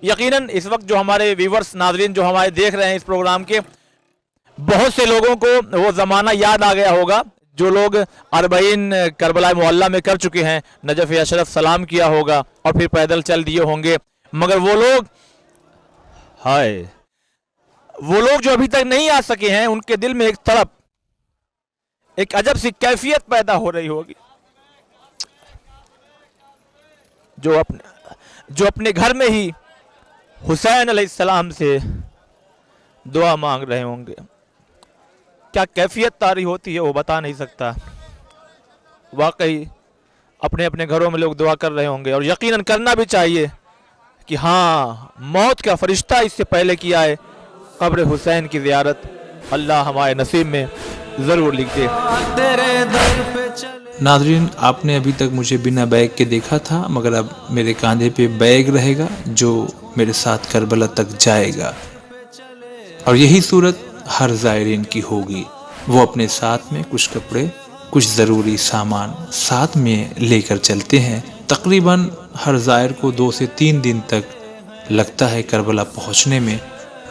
یقیناً اس وقت جو ہمارے ویورز ناظرین جو ہمارے دیکھ رہے ہیں اس پروگرام کے، بہت سے لوگوں کو وہ زمانہ یاد آ گیا ہوگا جو لوگ اربعین کربلا معلیٰ میں کر چکے ہیں، نجف اشرف سلام کیا ہوگا اور پھر پیدل چل دیے ہوں گے، مگر وہ لوگ جو ابھی تک نہیں آ سکے ہیں، ان کے دل میں ایک تڑپ، ایک عجب سی کیفیت پیدا ہو رہی ہوگی، جو اپنے گھر میں ہی حسین علیہ السلام سے دعا مانگ رہے ہوں گے۔ کیا کیفیت طاری ہوتی ہے وہ بتا نہیں سکتا، واقعی اپنے اپنے گھروں میں لوگ دعا کر رہے ہوں گے، اور یقیناً کرنا بھی چاہیے کہ ہاں موت کا فرشتہ اس سے پہلے کیا ہے، قبر حسین کی زیارت اللہ ہمارے نصیب میں ضرور لکھ دے۔ ناظرین، آپ نے ابھی تک مجھے بنا بیگ کے دیکھا تھا، مگر اب میرے کاندھے پہ بیگ رہے گا جو میرے ساتھ کربلا تک جائے گا، اور یہی صورت ہر زائرین کی ہوگی۔ وہ اپنے ساتھ میں کچھ کپڑے، کچھ ضروری سامان ساتھ میں لے کر چلتے ہیں۔ تقریباً ہر زائر کو 2 سے 3 دن تک لگتا ہے کربلا پہنچنے میں،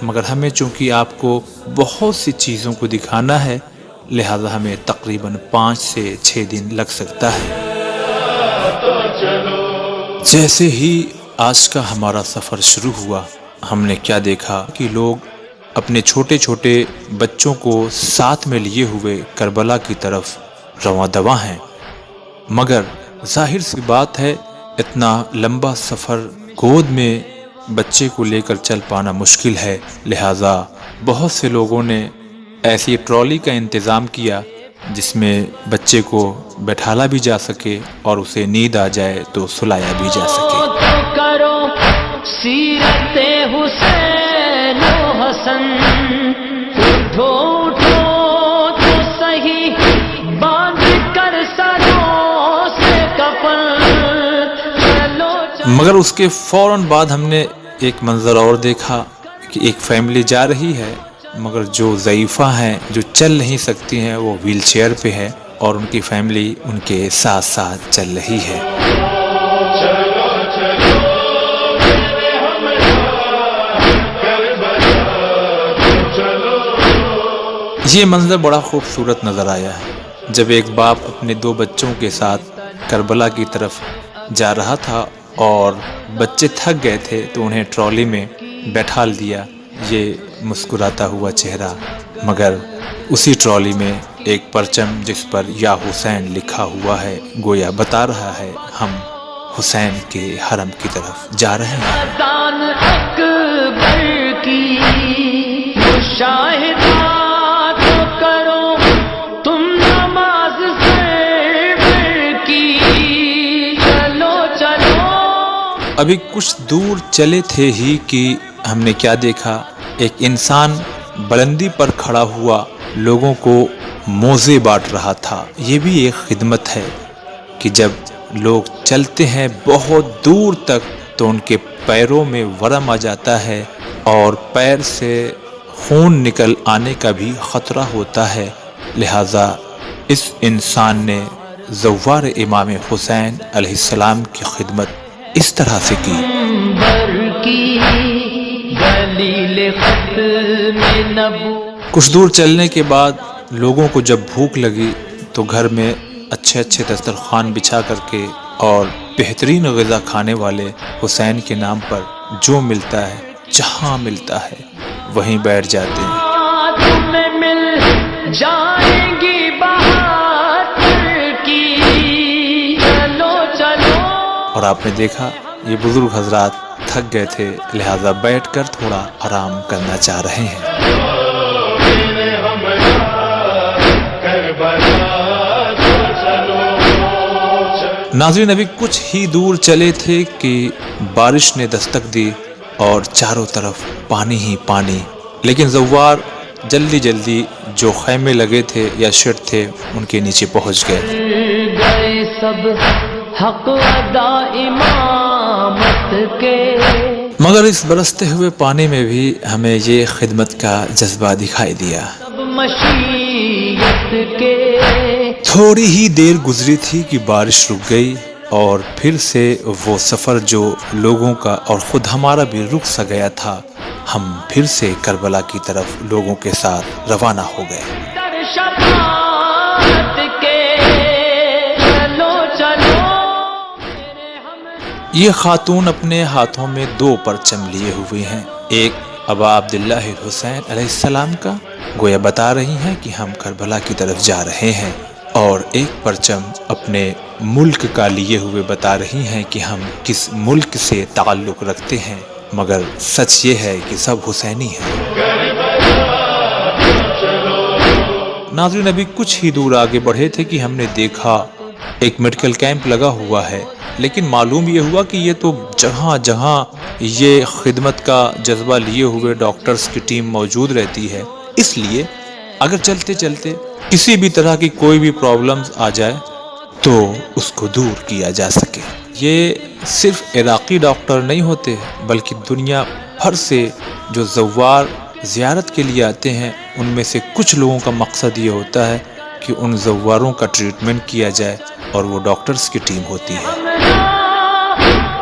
مگر ہمیں چونکہ آپ کو بہت سی چیزوں کو دکھانا ہے، لہذا ہمیں تقریباً 5 سے 6 دن لگ سکتا ہے۔ جیسے ہی آج کا ہمارا سفر شروع ہوا، ہم نے کیا دیکھا کہ لوگ اپنے چھوٹے چھوٹے بچوں کو ساتھ میں لیے ہوئے کربلا کی طرف رواں دواں ہیں، مگر ظاہر سی بات ہے اتنا لمبا سفر گود میں بچے کو لے کر چل پانا مشکل ہے، لہٰذا بہت سے لوگوں نے ایسی ٹرالی کا انتظام کیا جس میں بچے کو بیٹھالا بھی جا سکے اور اسے نیند آ جائے تو سلایا بھی جا سکے۔ کرو سیرت حسین و حسن، اٹھو اٹھو تو صحیح باندھ کر سروں سے کفن، مگر اس کے فوراً بعد ہم نے ایک منظر اور دیکھا کہ ایک فیملی جا رہی ہے، مگر جو ضعیفہ ہیں، جو چل نہیں سکتی ہیں، وہ ویل چیئر پہ ہے اور ان کی فیملی ان کے ساتھ ساتھ چل رہی ہے۔ یہ منظر بڑا خوبصورت نظر آیا ہے جب ایک باپ اپنے 2 بچوں کے ساتھ کربلا کی طرف جا رہا تھا اور بچے تھک گئے تھے تو انہیں ٹرالی میں بیٹھال دیا۔ یہ مسکراتا ہوا چہرہ، مگر اسی ٹرالی میں ایک پرچم جس پر یا حسین لکھا ہوا ہے، گویا بتا رہا ہے ہم حسین کے حرم کی طرف جا رہے ہیں۔ اذان اکبر کی مشاہدہ تو کرو تم نماز سرور کی، چلو چلو۔ ابھی کچھ دور چلے تھے ہی کہ ہم نے کیا دیکھا، ایک انسان بلندی پر کھڑا ہوا لوگوں کو موزے بانٹ رہا تھا۔ یہ بھی ایک خدمت ہے کہ جب لوگ چلتے ہیں بہت دور تک تو ان کے پیروں میں ورم آ جاتا ہے اور پیر سے خون نکل آنے کا بھی خطرہ ہوتا ہے، لہذا اس انسان نے زوار امام حسین علیہ السلام کی خدمت اس طرح سے کی۔ کچھ دور چلنے کے بعد لوگوں کو جب بھوک لگی تو گھر میں اچھے اچھے دسترخوان بچھا کر کے اور بہترین غذا کھانے والے حسین کے نام پر جو ملتا ہے، جہاں ملتا ہے وہیں بیٹھ جاتے ہیں۔ اور آپ نے دیکھا یہ بزرگ حضرات تھک گئے تھے، لہذا بیٹھ کر تھوڑا آرام کرنا چاہ رہے ہیں۔ ناظرین، ابھی کچھ ہی دور چلے تھے کہ بارش نے دستک دی اور چاروں طرف پانی ہی پانی، لیکن زوار جلدی جلدی جو خیمے لگے تھے یا شیڈ تھے ان کے نیچے پہنچ گئے۔ سب حق ادا امامت کے، مگر اس برستے ہوئے پانی میں بھی ہمیں یہ خدمت کا جذبہ دکھائی دیا۔ سب مشیت کے، تھوڑی ہی دیر گزری تھی کہ بارش رک گئی اور پھر سے وہ سفر جو لوگوں کا اور خود ہمارا بھی رک سا گیا تھا، ہم پھر سے کربلا کی طرف لوگوں کے ساتھ روانہ ہو گئے۔ در شفاعت کے چلو چلو میرے ہم یہ خاتون اپنے ہاتھوں میں 2 پرچم لیے ہوئے ہیں، ایک ابا عبداللہ حسین علیہ السلام کا، گویا بتا رہی ہیں کہ ہم کربلا کی طرف جا رہے ہیں، اور ایک پرچم اپنے ملک کا لیے ہوئے بتا رہی ہیں کہ ہم کس ملک سے تعلق رکھتے ہیں، مگر سچ یہ ہے کہ سب حسینی ہیں۔ ناظرین، ابھی کچھ ہی دور آگے بڑھے تھے کہ ہم نے دیکھا ایک میڈیکل کیمپ لگا ہوا ہے، لیکن معلوم یہ ہوا کہ یہ تو جہاں جہاں یہ خدمت کا جذبہ لیے ہوئے ڈاکٹرز کی ٹیم موجود رہتی ہے، اس لیے اگر چلتے چلتے کسی بھی طرح کی کوئی بھی پرابلمز آ جائے تو اس کو دور کیا جا سکے۔ یہ صرف عراقی ڈاکٹر نہیں ہوتے، بلکہ دنیا بھر سے جو زوار زیارت کے لیے آتے ہیں، ان میں سے کچھ لوگوں کا مقصد یہ ہوتا ہے کہ ان زواروں کا ٹریٹمنٹ کیا جائے، اور وہ ڈاکٹرز کی ٹیم ہوتی ہے۔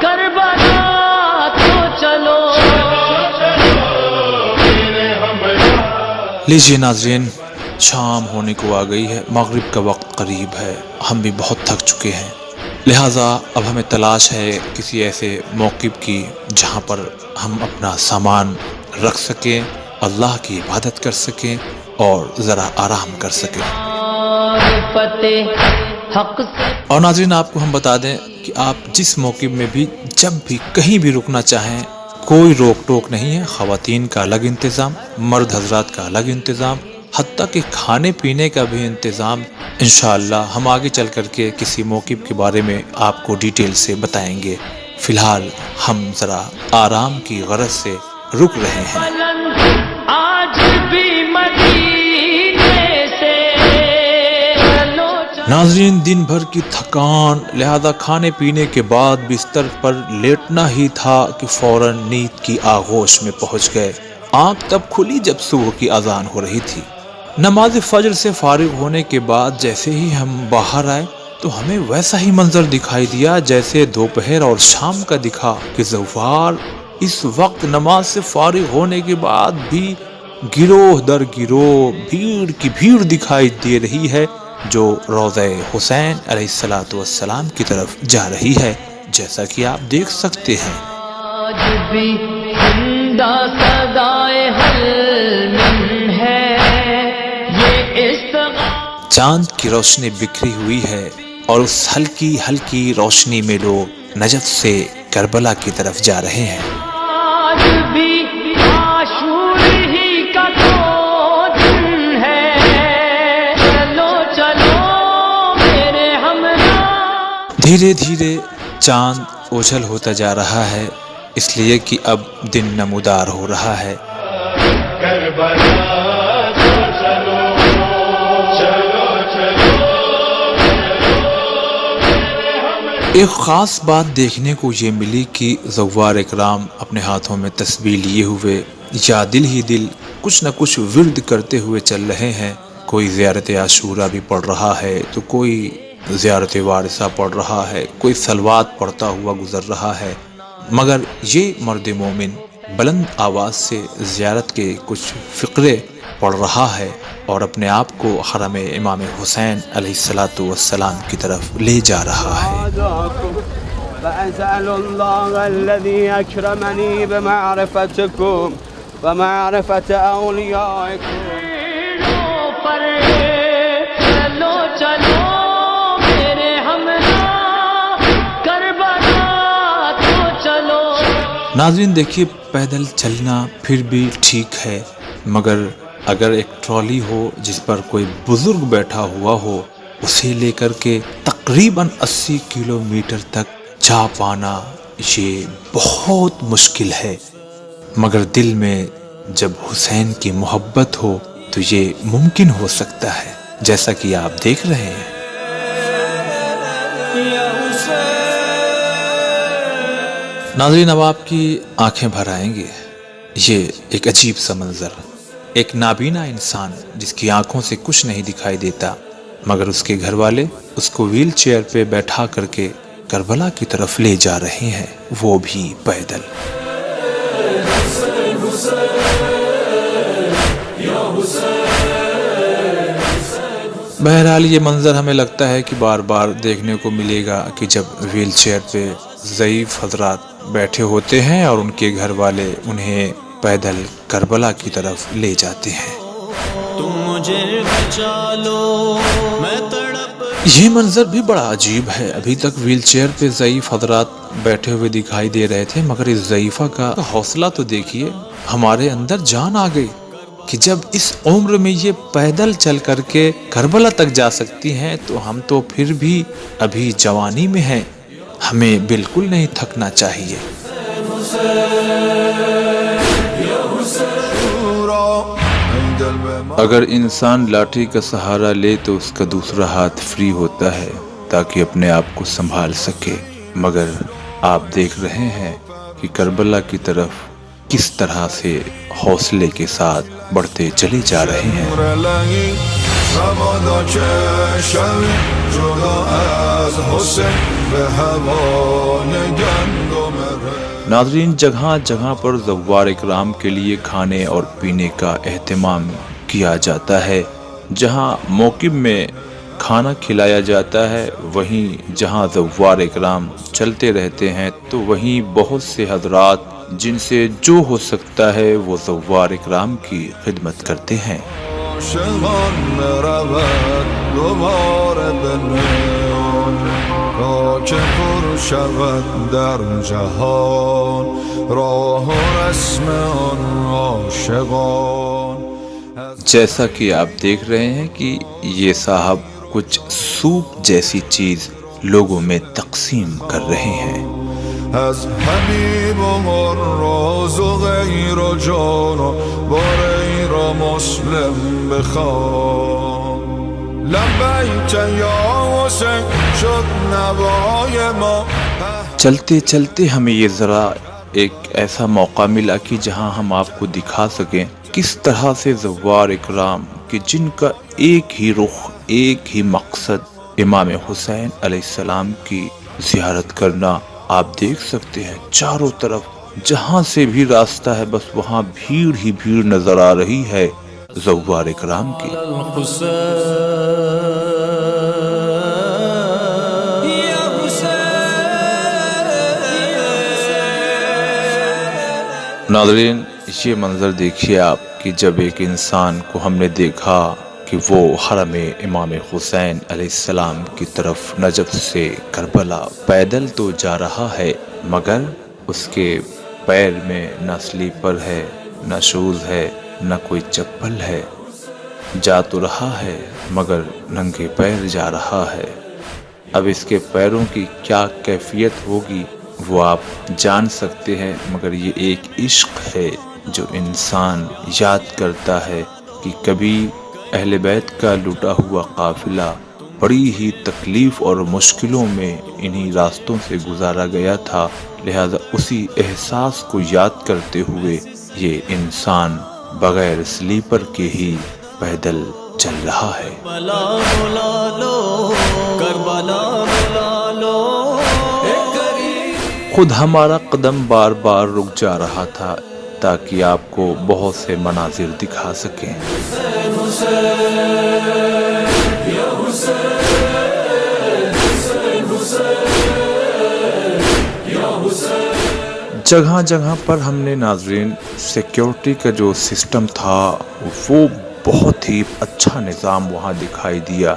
کربلا تو چلو لیجیے ناظرین، شام ہونے کو آ گئی ہے، مغرب کا وقت قریب ہے، ہم بھی بہت تھک چکے ہیں، لہٰذا اب ہمیں تلاش ہے کسی ایسے موقف کی جہاں پر ہم اپنا سامان رکھ سکیں، اللہ کی عبادت کر سکیں اور ذرا آرام کر سکیں۔ فتح حق سے اور ناظرین، آپ کو ہم بتا دیں کہ آپ جس موقف میں بھی جب بھی کہیں بھی رکنا چاہیں، کوئی روک ٹوک نہیں ہے، خواتین کا الگ انتظام، مرد حضرات کا الگ انتظام، حتیٰ کہ کھانے پینے کا بھی انتظام۔ انشاءاللہ ہم آگے چل کر کے کسی موقف کے بارے میں آپ کو ڈیٹیل سے بتائیں گے، فی الحال ہم ذرا آرام کی غرض سے رک رہے ہیں۔ بلند آج بھی مدینے سے چلو چلو ناظرین، دن بھر کی تھکان، لہذا کھانے پینے کے بعد بستر پر لیٹنا ہی تھا کہ فوراً نیند کی آغوش میں پہنچ گئے۔ آنکھ تب کھلی جب صبح کی اذان ہو رہی تھی۔ نماز فجر سے فارغ ہونے کے بعد جیسے ہی ہم باہر آئے تو ہمیں ویسا ہی منظر دکھائی دیا جیسے دوپہر اور شام کا دکھا کہ زوار اس وقت نماز سے فارغ ہونے کے بعد بھی گروہ در گروہ بھیڑ کی بھیڑ دکھائی دے رہی ہے، جو روضہ حسین علیہ السلام کی طرف جا رہی ہے، جیسا کہ آپ دیکھ سکتے ہیں۔ آج بھی زندہ صدائے حل من ہے یہ استغاثہ چاند کی روشنی بکھری ہوئی ہے اور اس ہلکی ہلکی روشنی میں لوگ نجف سے کربلا کی طرف جا رہے ہیں۔ آج بھی عاشور ہی کا تو دن ہے چلو چلو میرے ہمراہ دھیرے دھیرے چاند اوجھل ہوتا جا رہا ہے، اس لیے کہ اب دن نمودار ہو رہا ہے۔ ایک خاص بات دیکھنے کو یہ ملی کہ زوار اکرام اپنے ہاتھوں میں تسبیح لیے ہوئے یا دل ہی دل کچھ نہ کچھ ورد کرتے ہوئے چل رہے ہیں۔ کوئی زیارت عاشورہ بھی پڑھ رہا ہے تو کوئی زیارت وارثہ پڑھ رہا ہے، کوئی صلوات پڑھتا ہوا گزر رہا ہے، مگر یہ مرد مومن بلند آواز سے زیارت کے کچھ فقرے پڑھ رہا ہے اور اپنے آپ کو حرم امام حسین علیہ السلام کی طرف لے جا رہا ہے۔ فأسأل الله الذي أكرمني بمعرفتكم ومعرفة أوليائكم پر چلو چلو میرے ہمراہ کربلا تو چلو۔ ناظرین دیکھیے، پیدل چلنا پھر بھی ٹھیک ہے، مگر اگر ایک ٹرالی ہو جس پر کوئی بزرگ بیٹھا ہوا ہو، اسے لے کر کے تقریباً 80 کلومیٹر تک جا پانا یہ بہت مشکل ہے، مگر دل میں جب حسین کی محبت ہو تو یہ ممکن ہو سکتا ہے، جیسا کہ آپ دیکھ رہے ہیں۔ ناظرین، اب آپ کی آنکھیں بھر آئیں گے، یہ ایک عجیب سا منظر، ایک نابینا انسان جس کی آنکھوں سے کچھ نہیں دکھائی دیتا، مگر اس کے گھر والے اس کو ویل چیئر پہ بیٹھا کر کے کربلا کی طرف لے جا رہے ہیں، وہ بھی پیدل۔ بہرحال یہ منظر ہمیں لگتا ہے کہ بار بار دیکھنے کو ملے گا کہ جب ویل چیئر پہ ضعیف حضرات بیٹھے ہوتے ہیں اور ان کے گھر والے انہیں پیدل کربلا کی طرف لے جاتے ہیں۔ تم مجھے بچا لو میں تڑپ۔ یہ منظر بھی بڑا عجیب ہے۔ ابھی تک ویل چیئر پہ ضعیف حضرات بیٹھے ہوئے دکھائی دے رہے تھے، مگر اس ضعیفہ کا حوصلہ تو دیکھیے، ہمارے اندر جان آ گئی کہ جب اس عمر میں یہ پیدل چل کر کے کربلا تک جا سکتی ہیں تو ہم تو پھر بھی ابھی جوانی میں ہیں، ہمیں بالکل نہیں تھکنا چاہیے۔ اگر انسان لاٹھی کا سہارا لے تو اس کا دوسرا ہاتھ فری ہوتا ہے تاکہ اپنے آپ کو سنبھال سکے، مگر آپ دیکھ رہے ہیں کہ کربلا کی طرف کس طرح سے حوصلے کے ساتھ بڑھتے چلے جا رہے ہیں۔ ناظرین، جگہ جگہ پر زوار اکرام کے لیے کھانے اور پینے کا اہتمام کیا جاتا ہے۔ جہاں موکب میں کھانا کھلایا جاتا ہے، وہیں جہاں زوار اکرام چلتے رہتے ہیں تو وہیں بہت سے حضرات جن سے جو ہو سکتا ہے وہ زوار اکرام کی خدمت کرتے ہیں۔ جیسا کہ آپ دیکھ رہے ہیں کہ یہ صاحب کچھ سوپ جیسی چیز لوگوں میں تقسیم کر رہے ہیں۔ از حبیب و راز و غیر و جان و غیر و مسلم بخوان لبیک یا حسین شد نوای ما۔ چلتے چلتے ہمیں یہ ذرا ایک ایسا موقع ملا کہ جہاں ہم آپ کو دکھا سکیں کس طرح سے زوار اکرام کہ جن کا ایک ہی رخ، ایک ہی مقصد امام حسین علیہ السلام کی زیارت کرنا، آپ دیکھ سکتے ہیں چاروں طرف جہاں سے بھی راستہ ہے بس وہاں بھیڑ ہی بھیڑ نظر آ رہی ہے زوار اکرام کی۔ ناظرین، یہ منظر دیکھیے آپ کہ جب ایک انسان کو ہم نے دیکھا کہ وہ حرم امام حسین علیہ السلام کی طرف نجف سے کربلا پیدل تو جا رہا ہے، مگر اس کے پیر میں نہ سلیپر ہے، نہ شوز ہے، نہ کوئی چپل ہے، جا تو رہا ہے مگر ننگے پیر جا رہا ہے۔ اب اس کے پیروں کی کیا کیفیت ہوگی وہ آپ جان سکتے ہیں، مگر یہ ایک عشق ہے جو انسان یاد کرتا ہے کہ کبھی اہل بیت کا لوٹا ہوا قافلہ بڑی ہی تکلیف اور مشکلوں میں انہی راستوں سے گزارا گیا تھا، لہذا اسی احساس کو یاد کرتے ہوئے یہ انسان بغیر سلیپر کے ہی پیدل چل رہا ہے۔ کربلا بلا لو، کربلا بلا لو، خود ہمارا قدم بار بار رک جا رہا تھا تاکہ آپ کو بہت سے مناظر دکھا سکیں۔ جگہ جگہ پر ہم نے ناظرین سیکیورٹی کا جو سسٹم تھا وہ بہت ہی اچھا نظام وہاں دکھائی دیا،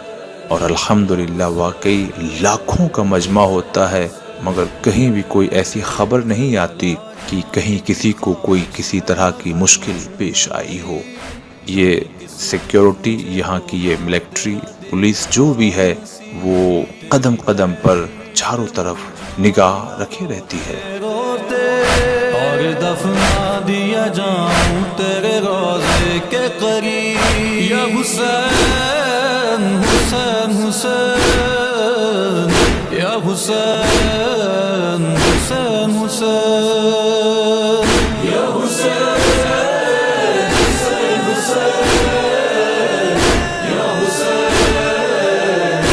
اور الحمدللہ واقعی لاکھوں کا مجمع ہوتا ہے مگر کہیں بھی کوئی ایسی خبر نہیں آتی کہ کہیں کسی کو کوئی کسی طرح کی مشکل پیش آئی ہو۔ یہ سیکیورٹی، یہاں کی یہ ملٹری پولیس جو بھی ہے وہ قدم قدم پر چاروں طرف نگاہ رکھے رہتی ہے۔ اور دفنا دیا جاؤں تیرے روضے کے قریب، یا حسین حسین حسین، یا حسین حسین حسین، یا حسین حسین حسین، یا حسین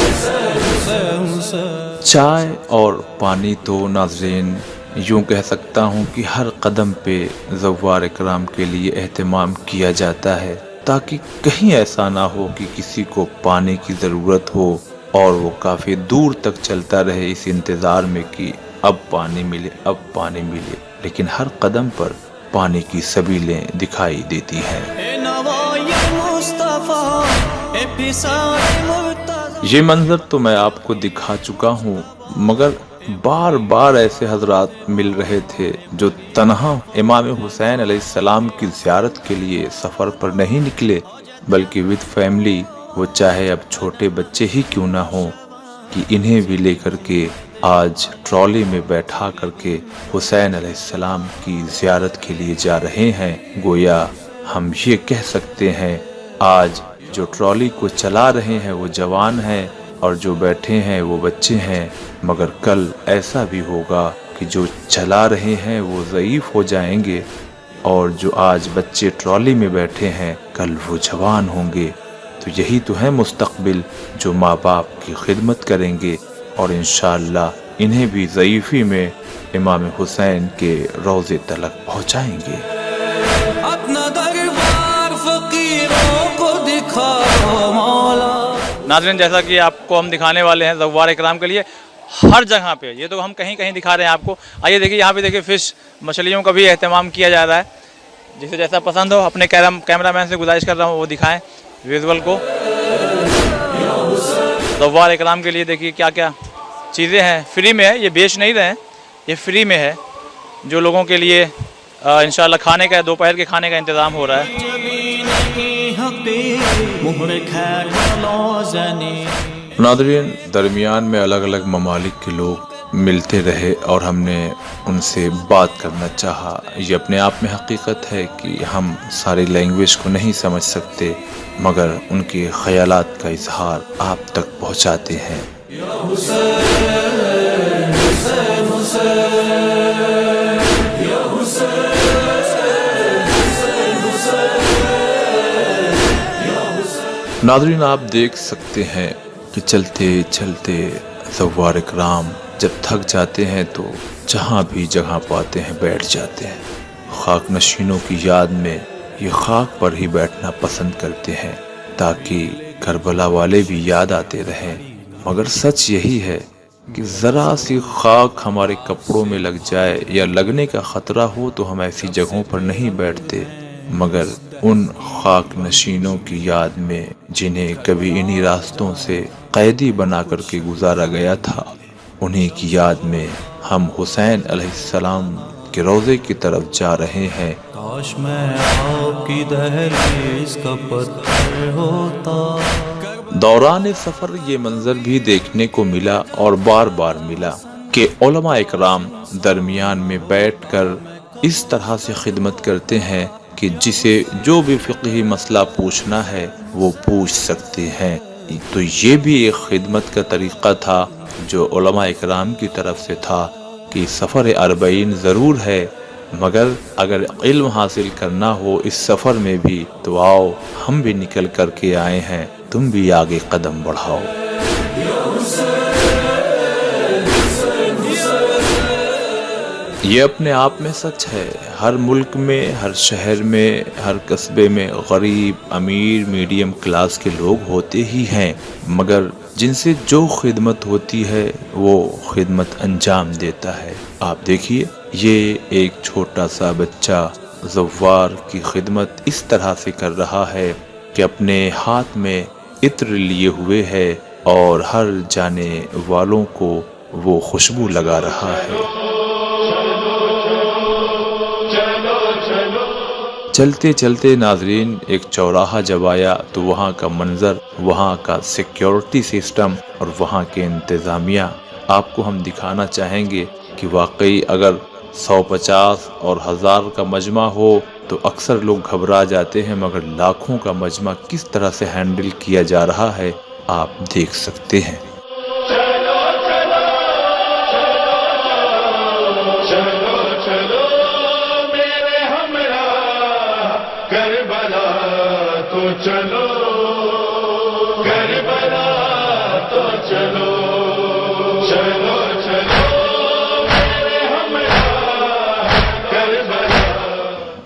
حسین حسین۔ چائے اور پانی تو ناظرین یوں کہہ سکتا ہوں کہ ہر قدم پہ زوار اکرام کے لیے اہتمام کیا جاتا ہے، تاکہ کہیں ایسا نہ ہو کہ کسی کو پانی کی ضرورت ہو اور وہ کافی دور تک چلتا رہے اس انتظار میں کہ اب پانی ملے اب پانی ملے، لیکن ہر قدم پر پانی کی سبیلیں دکھائی دیتی ہیں۔ یہ منظر تو میں آپ کو دکھا چکا ہوں، مگر بار بار ایسے حضرات مل رہے تھے جو تنہا امام حسین علیہ السلام کی زیارت کے لیے سفر پر نہیں نکلے، بلکہ وتھ فیملی، وہ چاہے اب چھوٹے بچے ہی کیوں نہ ہوں، کہ انہیں بھی لے کر کے آج ٹرالی میں بیٹھا کر کے حسین علیہ السلام کی زیارت کے لیے جا رہے ہیں۔ گویا ہم یہ کہہ سکتے ہیں آج جو ٹرالی کو چلا رہے ہیں وہ جوان ہیں اور جو بیٹھے ہیں وہ بچے ہیں، مگر کل ایسا بھی ہوگا کہ جو چلا رہے ہیں وہ ضعیف ہو جائیں گے، اور جو آج بچے ٹرالی میں بیٹھے ہیں کل وہ جوان ہوں گے۔ تو یہی تو ہے مستقبل جو ماں باپ کی خدمت کریں گے، اور انشاءاللہ انہیں بھی ضعیفی میں امام حسین کے روضے تلک پہنچائیں گے۔ اپنا دربار فقیروں کو دکھاؤ مولا۔ ناظرین، جیسا کہ آپ کو ہم دکھانے والے ہیں زوار اکرام کے لیے ہر جگہ پہ، یہ تو ہم کہیں کہیں دکھا رہے ہیں آپ کو۔ آئیے دیکھیے یہاں پہ دیکھیے فش مچھلیوں کا بھی اہتمام کیا جا رہا ہے، جسے جیسا پسند ہو اپنے کیمرہ مین سے گزارش کر رہا ہوں وہ دکھائیں ویژول کو۔ زوار اکرام کے لیے دیکھیے کیا کیا چیزیں ہیں، فری میں ہے، یہ بیچ نہیں رہے ہیں، یہ فری میں ہے، جو لوگوں کے لیے انشاءاللہ کھانے کا دوپہر کے کھانے کا انتظام ہو رہا ہے۔ ناظرین، درمیان میں الگ الگ ممالک کے لوگ ملتے رہے اور ہم نے ان سے بات کرنا چاہا۔ یہ اپنے آپ میں حقیقت ہے کہ ہم ساری لینگویج کو نہیں سمجھ سکتے، مگر ان کے خیالات کا اظہار آپ تک پہنچاتے ہیں۔ ناظرین، آپ دیکھ سکتے ہیں کہ چلتے چلتے زوار اکرام جب تھک جاتے ہیں تو جہاں بھی جگہ پاتے ہیں بیٹھ جاتے ہیں۔ خاک نشینوں کی یاد میں یہ خاک پر ہی بیٹھنا پسند کرتے ہیں تاکہ کربلا والے بھی یاد آتے رہیں، مگر سچ یہی ہے کہ ذرا سی خاک ہمارے کپڑوں میں لگ جائے یا لگنے کا خطرہ ہو تو ہم ایسی جگہوں پر نہیں بیٹھتے، مگر ان خاک نشینوں کی یاد میں جنہیں کبھی انہی راستوں سے قیدی بنا کر کے گزارا گیا تھا، انہی کی یاد میں ہم حسین علیہ السلام کے روضے کی طرف جا رہے ہیں۔ کاش میں آپ کی دہلیز کا پتھر ہوتا۔ دوران سفر یہ منظر بھی دیکھنے کو ملا اور بار بار ملا کہ علماء اکرام درمیان میں بیٹھ کر اس طرح سے خدمت کرتے ہیں کہ جسے جو بھی فقہی مسئلہ پوچھنا ہے وہ پوچھ سکتے ہیں۔ تو یہ بھی ایک خدمت کا طریقہ تھا جو علماء اکرام کی طرف سے تھا کہ سفر 40 ضرور ہے، مگر اگر علم حاصل کرنا ہو اس سفر میں بھی تو آؤ، ہم بھی نکل کر کے آئے ہیں، تم بھی آگے قدم بڑھاؤ۔ یہ اپنے آپ میں سچ ہے، ہر ملک میں، ہر شہر میں، ہر قصبے میں غریب، امیر، میڈیم کلاس کے لوگ ہوتے ہی ہیں، مگر جن سے جو خدمت ہوتی ہے وہ خدمت انجام دیتا ہے۔ آپ دیکھیے یہ ایک چھوٹا سا بچہ زوار کی خدمت اس طرح سے کر رہا ہے کہ اپنے ہاتھ میں عطر لیے ہوئے ہے اور ہر جانے والوں کو وہ خوشبو لگا رہا ہے۔ چلتے چلتے ناظرین ایک چوراہا جب آیا تو وہاں کا منظر، وہاں کا سیکیورٹی سسٹم اور وہاں کے انتظامیہ آپ کو ہم دکھانا چاہیں گے کہ واقعی اگر 150 اور 1000 کا مجمع ہو تو اکثر لوگ گھبرا جاتے ہیں، مگر لاکھوں کا مجمع کس طرح سے ہینڈل کیا جا رہا ہے آپ دیکھ سکتے ہیں۔ چلو کربلا تو چلو چلو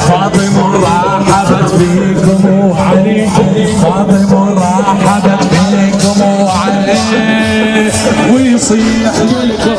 فاطمه رحبت بكم وعلي فاطمه رحبت بكم وعلي ويصيح لكم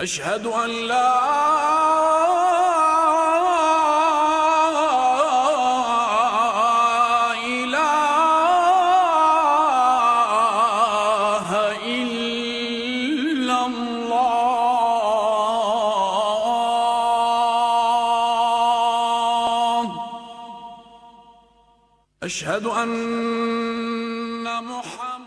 أشهد أن لا إله إلا الله أشهد أن محمد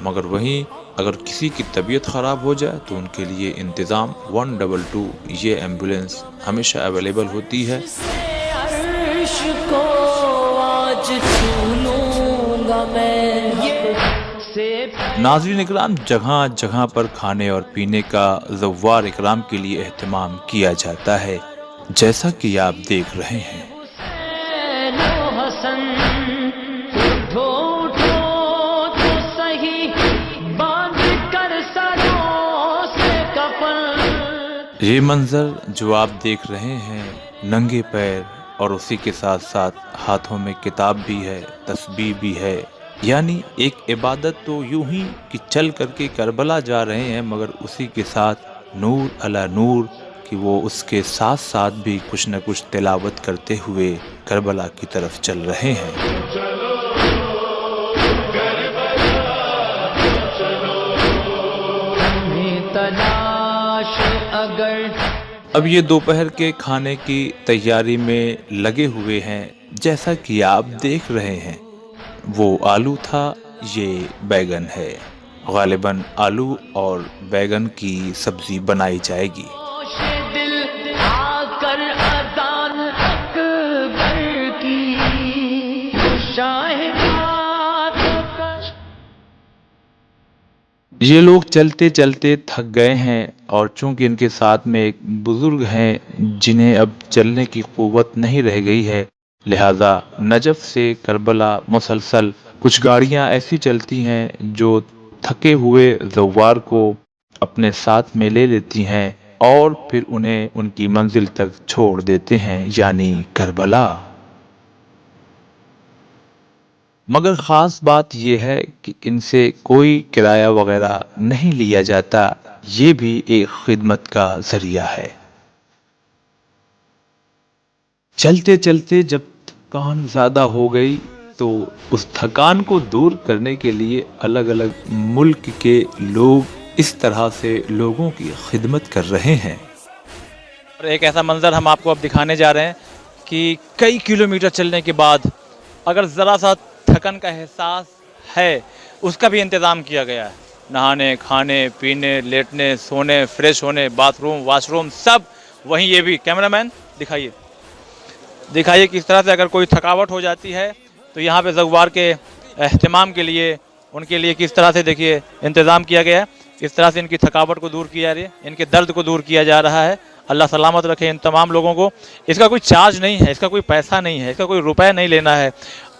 مگر وہیں اگر کسی کی طبیعت خراب ہو جائے تو ان کے لیے انتظام 122 یہ ایمبولینس ہمیشہ اویلیبل ہوتی ہے۔ عرش کو آج چھو لوں گا میں سے ناظرین اکرام، جگہ جگہ پر کھانے اور پینے کا زوار اکرام کے لیے اہتمام کیا جاتا ہے، جیسا کہ آپ دیکھ رہے ہیں۔ حسین و حسن اٹھو اٹھو تو صحیح باندھ کر سروں سے کفن۔ یہ منظر جو آپ دیکھ رہے ہیں، ننگے پیر اور اسی کے ساتھ ساتھ ہاتھوں میں کتاب بھی ہے، تسبیح بھی ہے، یعنی ایک عبادت تو یوں ہی کہ چل کر کے کربلا جا رہے ہیں، مگر اسی کے ساتھ نور علی نور کہ وہ اس کے ساتھ ساتھ بھی کچھ نہ کچھ تلاوت کرتے ہوئے کربلا کی طرف چل رہے ہیں۔ تلاش اگر اب یہ دوپہر کے کھانے کی تیاری میں لگے ہوئے ہیں، جیسا کہ آپ دیکھ رہے ہیں۔ وہ آلو تھا، یہ بیگن ہے، غالباً آلو اور بیگن کی سبزی بنائی جائے گی۔ ہوش دل آ کر اذان اکبر کی شاہدات کر۔ یہ لوگ چلتے چلتے تھک گئے ہیں، اور چونکہ ان کے ساتھ میں ایک بزرگ ہیں جنہیں اب چلنے کی قوت نہیں رہ گئی ہے، لہذا نجف سے کربلا مسلسل کچھ گاڑیاں ایسی چلتی ہیں جو تھکے ہوئے زوار کو اپنے ساتھ میں لے لیتی ہیں اور پھر انہیں ان کی منزل تک چھوڑ دیتے ہیں، یعنی کربلا۔ مگر خاص بات یہ ہے کہ ان سے کوئی کرایہ وغیرہ نہیں لیا جاتا، یہ بھی ایک خدمت کا ذریعہ ہے۔ چلتے چلتے جب تھکان زیادہ ہو گئی تو اس تھکان کو دور کرنے کے لیے الگ الگ ملک کے لوگ اس طرح سے لوگوں کی خدمت کر رہے ہیں۔ اور ایک ایسا منظر ہم آپ کو اب دکھانے جا رہے ہیں کہ کئی کلومیٹر چلنے کے بعد اگر ذرا سا تھکن کا احساس ہے، اس کا بھی انتظام کیا گیا ہے۔ نہانے، کھانے، پینے، لیٹنے، سونے، فریش ہونے، باتھ روم، واش روم، سب وہیں۔ یہ بھی کیمرہ مین دکھائیے کہ اس طرح سے اگر کوئی تھکاوٹ ہو جاتی ہے تو یہاں پہ زوار کے اہتمام کے لیے ان کے لیے کس طرح سے دیکھیے انتظام کیا گیا ہے، اس طرح سے ان کی تھکاوٹ کو دور کیا جا رہی ہے، ان کے درد کو دور کیا جا رہا ہے۔ اللہ سلامت رکھے ان تمام لوگوں کو۔ اس کا کوئی چارج نہیں ہے، اس کا کوئی پیسہ نہیں ہے، اس کا کوئی روپے نہیں لینا ہے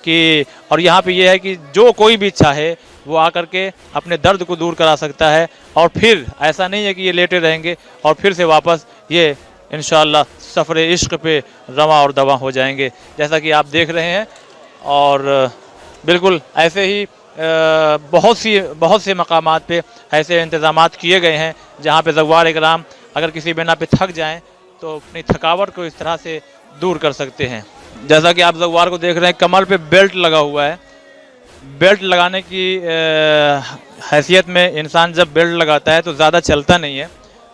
کہ اور یہاں پہ یہ ہے کہ جو کوئی بھی چاہے وہ آ کر کے اپنے درد کو دور کرا سکتا ہے، اور پھر ایسا نہیں ہے کہ یہ لیٹے رہیں گے اور پھر سے واپس یہ انشاءاللہ سفر عشق پہ رواں اور دواں ہو جائیں گے، جیسا کہ آپ دیکھ رہے ہیں۔ اور بالکل ایسے ہی بہت سے مقامات پہ ایسے انتظامات کیے گئے ہیں جہاں پہ زوار اکرام اگر کسی بنا پہ تھک جائیں تو اپنی تھکاوٹ کو اس طرح سے دور کر سکتے ہیں۔ جیسا کہ آپ زوار کو دیکھ رہے ہیں، کمر پہ بیلٹ لگا ہوا ہے۔ بیلٹ لگانے کی حیثیت میں انسان جب بیلٹ لگاتا ہے تو زیادہ چلتا نہیں ہے،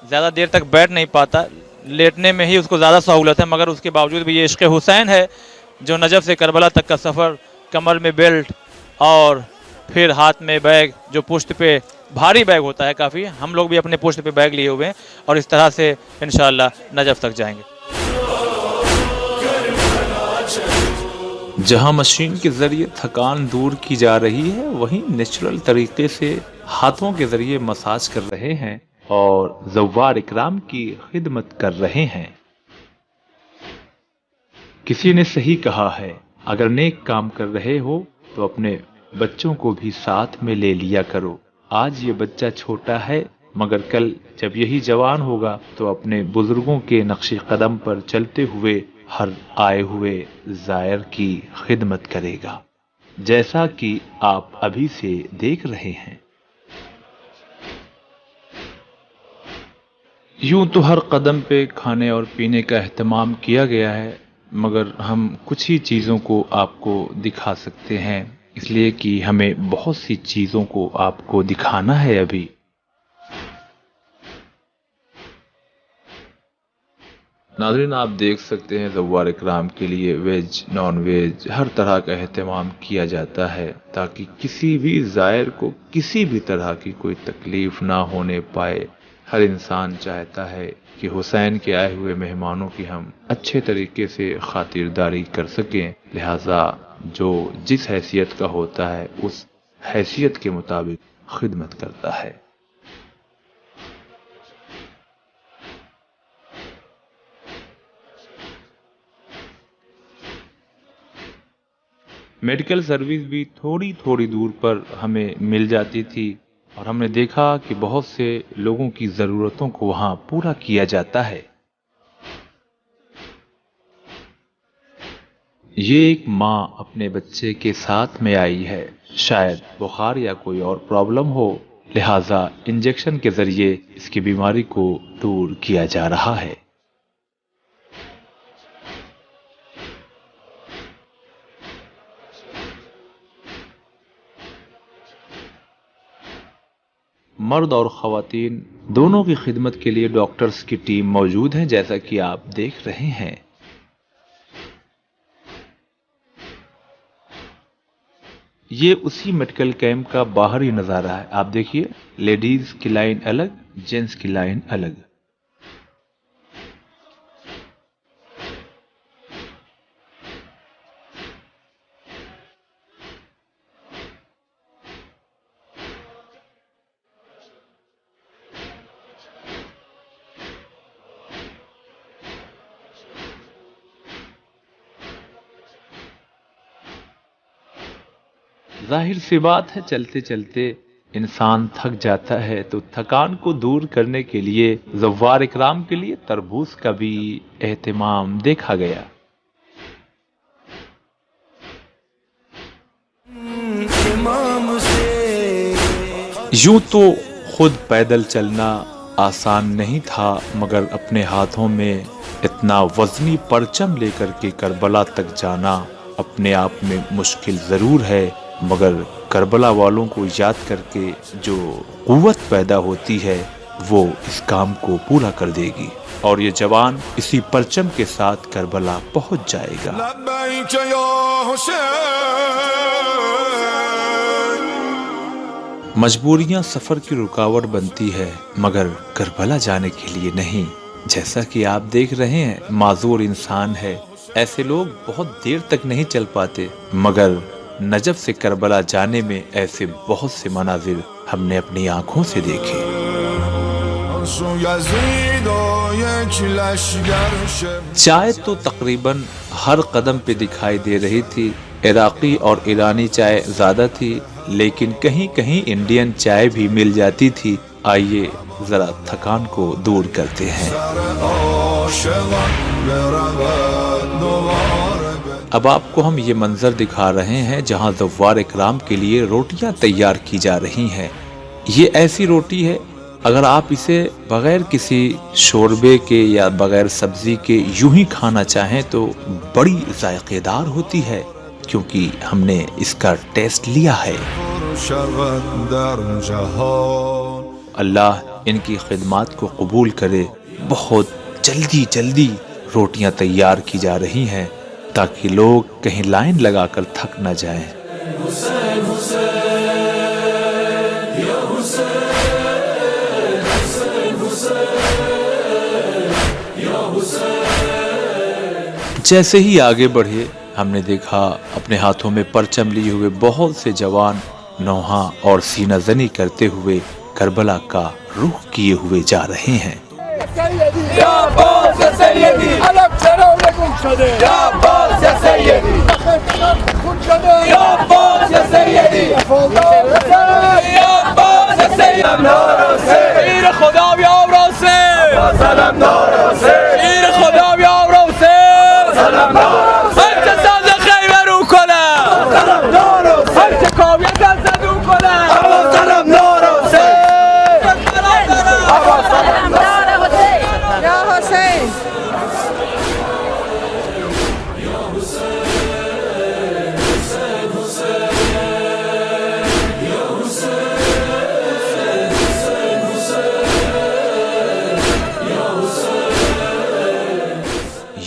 زیادہ دیر تک بیٹھ نہیں پاتا، لیٹنے میں ہی اس کو زیادہ سہولت ہے، مگر اس کے باوجود بھی یہ عشق حسین ہے جو نجف سے کربلا تک کا سفر، کمر میں بیلٹ اور پھر ہاتھ میں بیگ جو پشت پہ بھاری بیگ ہوتا ہے کافی، ہم لوگ بھی اپنے پشت پہ بیگ لیے ہوئے ہیں اور اس طرح سے انشاءاللہ نجف تک جائیں گے۔ جہاں مشین کے ذریعے تھکان دور کی جا رہی ہے، وہیں نیچرل طریقے سے ہاتھوں کے ذریعے مساج کر رہے ہیں اور زوار اکرام کی خدمت کر رہے ہیں۔ کسی نے صحیح کہا ہے، اگر نیک کام کر رہے ہو تو اپنے بچوں کو بھی ساتھ میں لے لیا کرو۔ آج یہ بچہ چھوٹا ہے، مگر کل جب یہی جوان ہوگا تو اپنے بزرگوں کے نقش قدم پر چلتے ہوئے ہر آئے ہوئے زائر کی خدمت کرے گا، جیسا کہ آپ ابھی سے دیکھ رہے ہیں۔ یوں تو ہر قدم پہ کھانے اور پینے کا اہتمام کیا گیا ہے، مگر ہم کچھ ہی چیزوں کو آپ کو دکھا سکتے ہیں، اس لیے کہ ہمیں بہت سی چیزوں کو آپ کو دکھانا ہے ابھی۔ ناظرین آپ دیکھ سکتے ہیں زوار اکرام کے لیے ویج نان ویج ہر طرح کا اہتمام کیا جاتا ہے تاکہ کسی بھی زائر کو کسی بھی طرح کی کوئی تکلیف نہ ہونے پائے۔ ہر انسان چاہتا ہے کہ حسین کے آئے ہوئے مہمانوں کی ہم اچھے طریقے سے خاطرداری کر سکیں، لہٰذا جو جس حیثیت کا ہوتا ہے اس حیثیت کے مطابق خدمت کرتا ہے۔ میڈیکل سروس بھی تھوڑی تھوڑی دور پر ہمیں مل جاتی تھی اور ہم نے دیکھا کہ بہت سے لوگوں کی ضرورتوں کو وہاں پورا کیا جاتا ہے۔ یہ ایک ماں اپنے بچے کے ساتھ میں آئی ہے، شاید بخار یا کوئی اور پرابلم ہو، لہٰذا انجیکشن کے ذریعے اس کی بیماری کو دور کیا جا رہا ہے۔ مرد اور خواتین دونوں کی خدمت کے لیے ڈاکٹرز کی ٹیم موجود ہیں، جیسا کہ آپ دیکھ رہے ہیں۔ یہ اسی میڈیکل کیمپ کا باہری نظارہ ہے، آپ دیکھیے لیڈیز کی لائن الگ، جینٹس کی لائن الگ۔ ظاہر سی بات ہے چلتے چلتے انسان تھک جاتا ہے، تو تھکان کو دور کرنے کے لیے زوار اکرام کے لیے تربوز کا بھی اہتمام دیکھا گیا۔ یوں تو خود پیدل چلنا آسان نہیں تھا، مگر اپنے ہاتھوں میں اتنا وزنی پرچم لے کر کے کربلا تک جانا اپنے آپ میں مشکل ضرور ہے، مگر کربلا والوں کو یاد کر کے جو قوت پیدا ہوتی ہے وہ اس کام کو پورا کر دے گی، اور یہ جوان اسی پرچم کے ساتھ کربلا پہنچ جائے گا۔ لبیک یا حسین۔ مجبوریاں سفر کی رکاوٹ بنتی ہے، مگر کربلا جانے کے لیے نہیں۔ جیسا کہ آپ دیکھ رہے ہیں معذور انسان ہے، ایسے لوگ بہت دیر تک نہیں چل پاتے، مگر نجف سے کربلا جانے میں ایسے بہت سے مناظر ہم نے اپنی آنکھوں سے دیکھے۔ چائے تو تقریباً ہر قدم پہ دکھائی دے رہی تھی، عراقی اور ایرانی چائے زیادہ تھی، لیکن کہیں کہیں انڈین چائے بھی مل جاتی تھی۔ آئیے ذرا تھکان کو دور کرتے ہیں۔ اب آپ کو ہم یہ منظر دکھا رہے ہیں جہاں زوار اکرام کے لیے روٹیاں تیار کی جا رہی ہیں۔ یہ ایسی روٹی ہے اگر آپ اسے بغیر کسی شوربے کے یا بغیر سبزی کے یوں ہی کھانا چاہیں تو بڑی ذائقے دار ہوتی ہے، کیونکہ ہم نے اس کا ٹیسٹ لیا ہے۔ اللہ ان کی خدمات کو قبول کرے۔ بہت جلدی جلدی روٹیاں تیار کی جا رہی ہیں تاکہ لوگ کہیں لائن لگا کر تھک نہ جائیں۔ جیسے ہی آگے بڑھے ہم نے دیکھا اپنے ہاتھوں میں پرچم لیے ہوئے بہت سے جوان نوحہ اور سینہ زنی کرتے ہوئے کربلا کا رخ کیے ہوئے جا رہے ہیں۔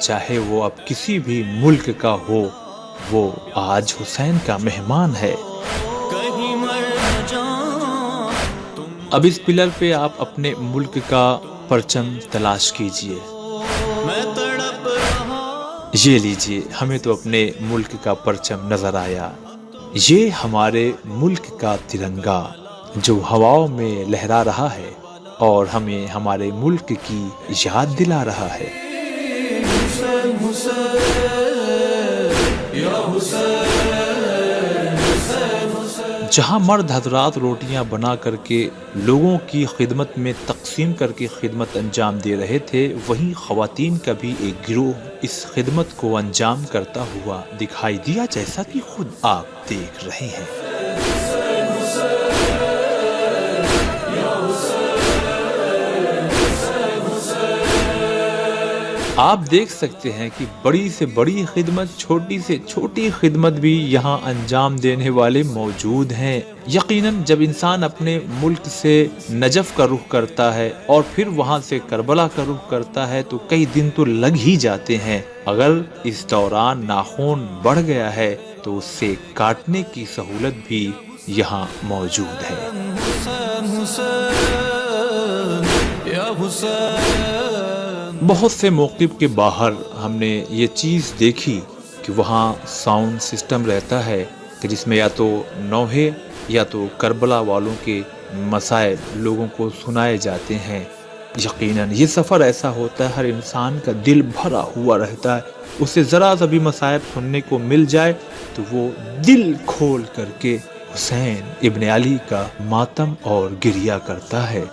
چاہے وہ اب کسی بھی ملک کا ہو، وہ آج حسین کا مہمان ہے۔ اب اس پلر پہ آپ اپنے ملک کا پرچم تلاش کیجئے۔ یہ لیجئے، ہمیں تو اپنے ملک کا پرچم نظر آیا۔ یہ ہمارے ملک کا ترنگا جو ہواؤں میں لہرا رہا ہے اور ہمیں ہمارے ملک کی یاد دلا رہا ہے۔ جہاں مرد حضرات روٹیاں بنا کر کے لوگوں کی خدمت میں تقسیم کر کے خدمت انجام دے رہے تھے، وہیں خواتین کا بھی ایک گروہ اس خدمت کو انجام کرتا ہوا دکھائی دیا، جیسا کہ خود آپ دیکھ رہے ہیں۔ آپ دیکھ سکتے ہیں کہ بڑی سے بڑی خدمت، چھوٹی سے چھوٹی خدمت بھی یہاں انجام دینے والے موجود ہیں۔ یقیناً جب انسان اپنے ملک سے نجف کا رخ کرتا ہے اور پھر وہاں سے کربلا کا رخ کرتا ہے تو کئی دن تو لگ ہی جاتے ہیں۔ اگر اس دوران ناخن بڑھ گیا ہے تو اس سے کاٹنے کی سہولت بھی یہاں موجود ہے۔ بہت سے موقف کے باہر ہم نے یہ چیز دیکھی کہ وہاں ساؤنڈ سسٹم رہتا ہے کہ جس میں یا تو نوحے یا تو کربلا والوں کے مصائب لوگوں کو سنائے جاتے ہیں۔ یقیناً یہ سفر ایسا ہوتا ہے، ہر انسان کا دل بھرا ہوا رہتا ہے، اسے ذرا سا بھی مصائب سننے کو مل جائے تو وہ دل کھول کر کے حسین ابن علی کا ماتم اور گریہ کرتا ہے۔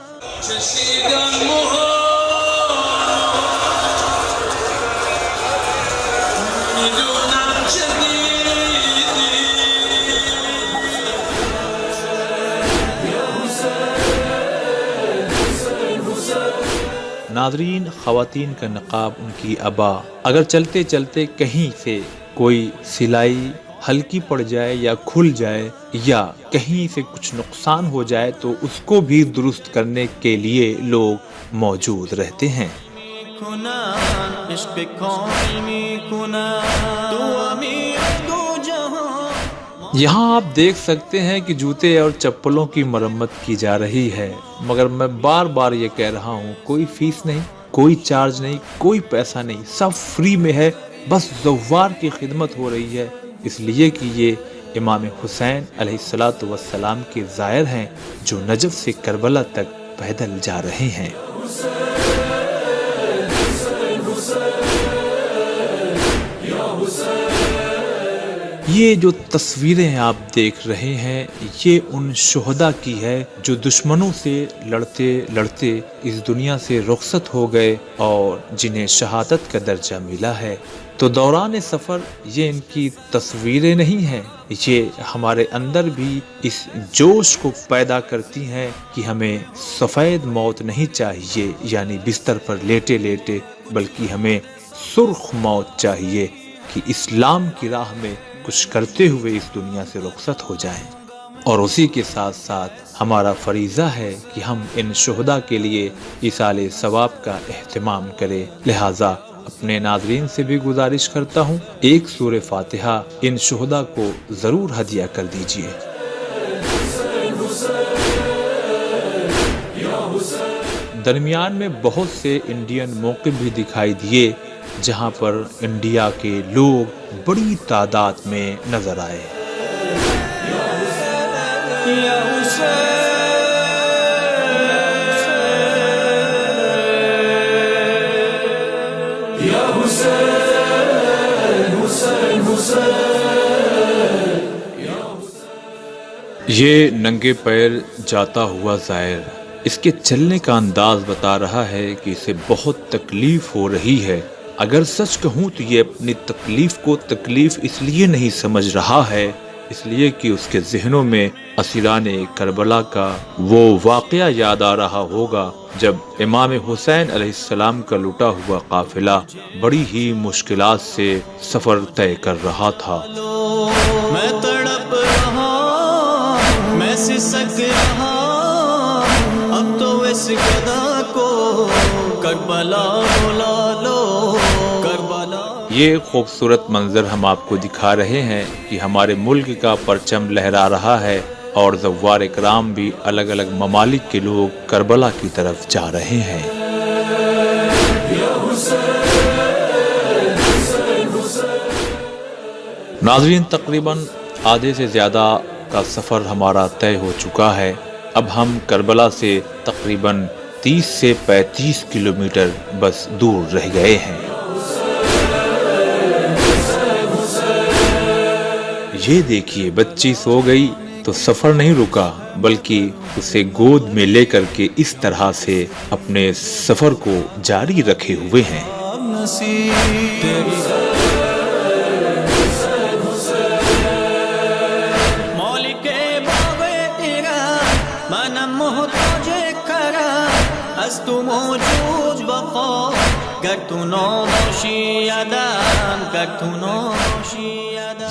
ناظرین، خواتین کا نقاب، ان کی عبا، اگر چلتے چلتے کہیں سے کوئی سلائی ہلکی پڑ جائے یا کھل جائے یا کہیں سے کچھ نقصان ہو جائے تو اس کو بھی درست کرنے کے لیے لوگ موجود رہتے ہیں۔ یہاں آپ دیکھ سکتے ہیں کہ جوتے اور چپلوں کی مرمت کی جا رہی ہے، مگر میں بار بار یہ کہہ رہا ہوں، کوئی فیس نہیں، کوئی چارج نہیں، کوئی پیسہ نہیں، سب فری میں ہے، بس زوار کی خدمت ہو رہی ہے، اس لیے کہ یہ امام حسین علیہ السلام کے زائر ہیں جو نجف سے کربلا تک پیدل جا رہے ہیں۔ یہ جو تصویریں آپ دیکھ رہے ہیں یہ ان شہداء کی ہے جو دشمنوں سے لڑتے لڑتے اس دنیا سے رخصت ہو گئے اور جنہیں شہادت کا درجہ ملا ہے۔ تو دوران سفر یہ ان کی تصویریں نہیں ہیں، یہ ہمارے اندر بھی اس جوش کو پیدا کرتی ہیں کہ ہمیں سفید موت نہیں چاہیے، یعنی بستر پر لیٹے لیٹے، بلکہ ہمیں سرخ موت چاہیے کہ اسلام کی راہ میں کچھ کرتے ہوئے اس دنیا سے رخصت ہو جائیں۔ اور اسی کے ساتھ ساتھ ہمارا فریضہ ہے کہ ہم ان شہداء کے لیے ایصال ثواب کا اہتمام کریں۔ لہٰذا اپنے ناظرین سے بھی گزارش کرتا ہوں، ایک سورہ فاتحہ ان شہداء کو ضرور ہدیہ کر دیجیے۔ درمیان میں بہت سے انڈین موقف بھی دکھائی دیے جہاں پر انڈیا کے لوگ بڑی تعداد میں نظر آئے۔ یہ ننگے پیر جاتا ہوا زائر، اس کے چلنے کا انداز بتا رہا ہے کہ اسے بہت تکلیف ہو رہی ہے۔ اگر سچ کہوں تو یہ اپنی تکلیف کو تکلیف اس لیے نہیں سمجھ رہا ہے، اس لیے کہ اس کے ذہنوں میں اسیران کربلا کا وہ واقعہ یاد آ رہا ہوگا جب امام حسین علیہ السلام کا لٹا ہوا قافلہ بڑی ہی مشکلات سے سفر طے کر رہا تھا۔ میں تڑپ رہا، میں سسک رہا، اب تو اس گدا کو کربلا بلا لو، کربلا یہ خوبصورت منظر ہم آپ کو دکھا رہے ہیں کہ ہمارے ملک کا پرچم لہرا رہا ہے اور زوار اکرام بھی الگ الگ ممالک کے لوگ کربلا کی طرف جا رہے ہیں۔ ناظرین، تقریباً آدھے سے زیادہ کا سفر ہمارا طے ہو چکا ہے۔ اب ہم کربلا سے تقریباً 30 سے 35 کلومیٹر بس دور رہ گئے ہیں۔ یہ دیکھیے، بچی سو گئی تو سفر نہیں رکا، بلکہ اسے گود میں لے کر کے اس طرح سے اپنے سفر کو جاری رکھے ہوئے ہیں۔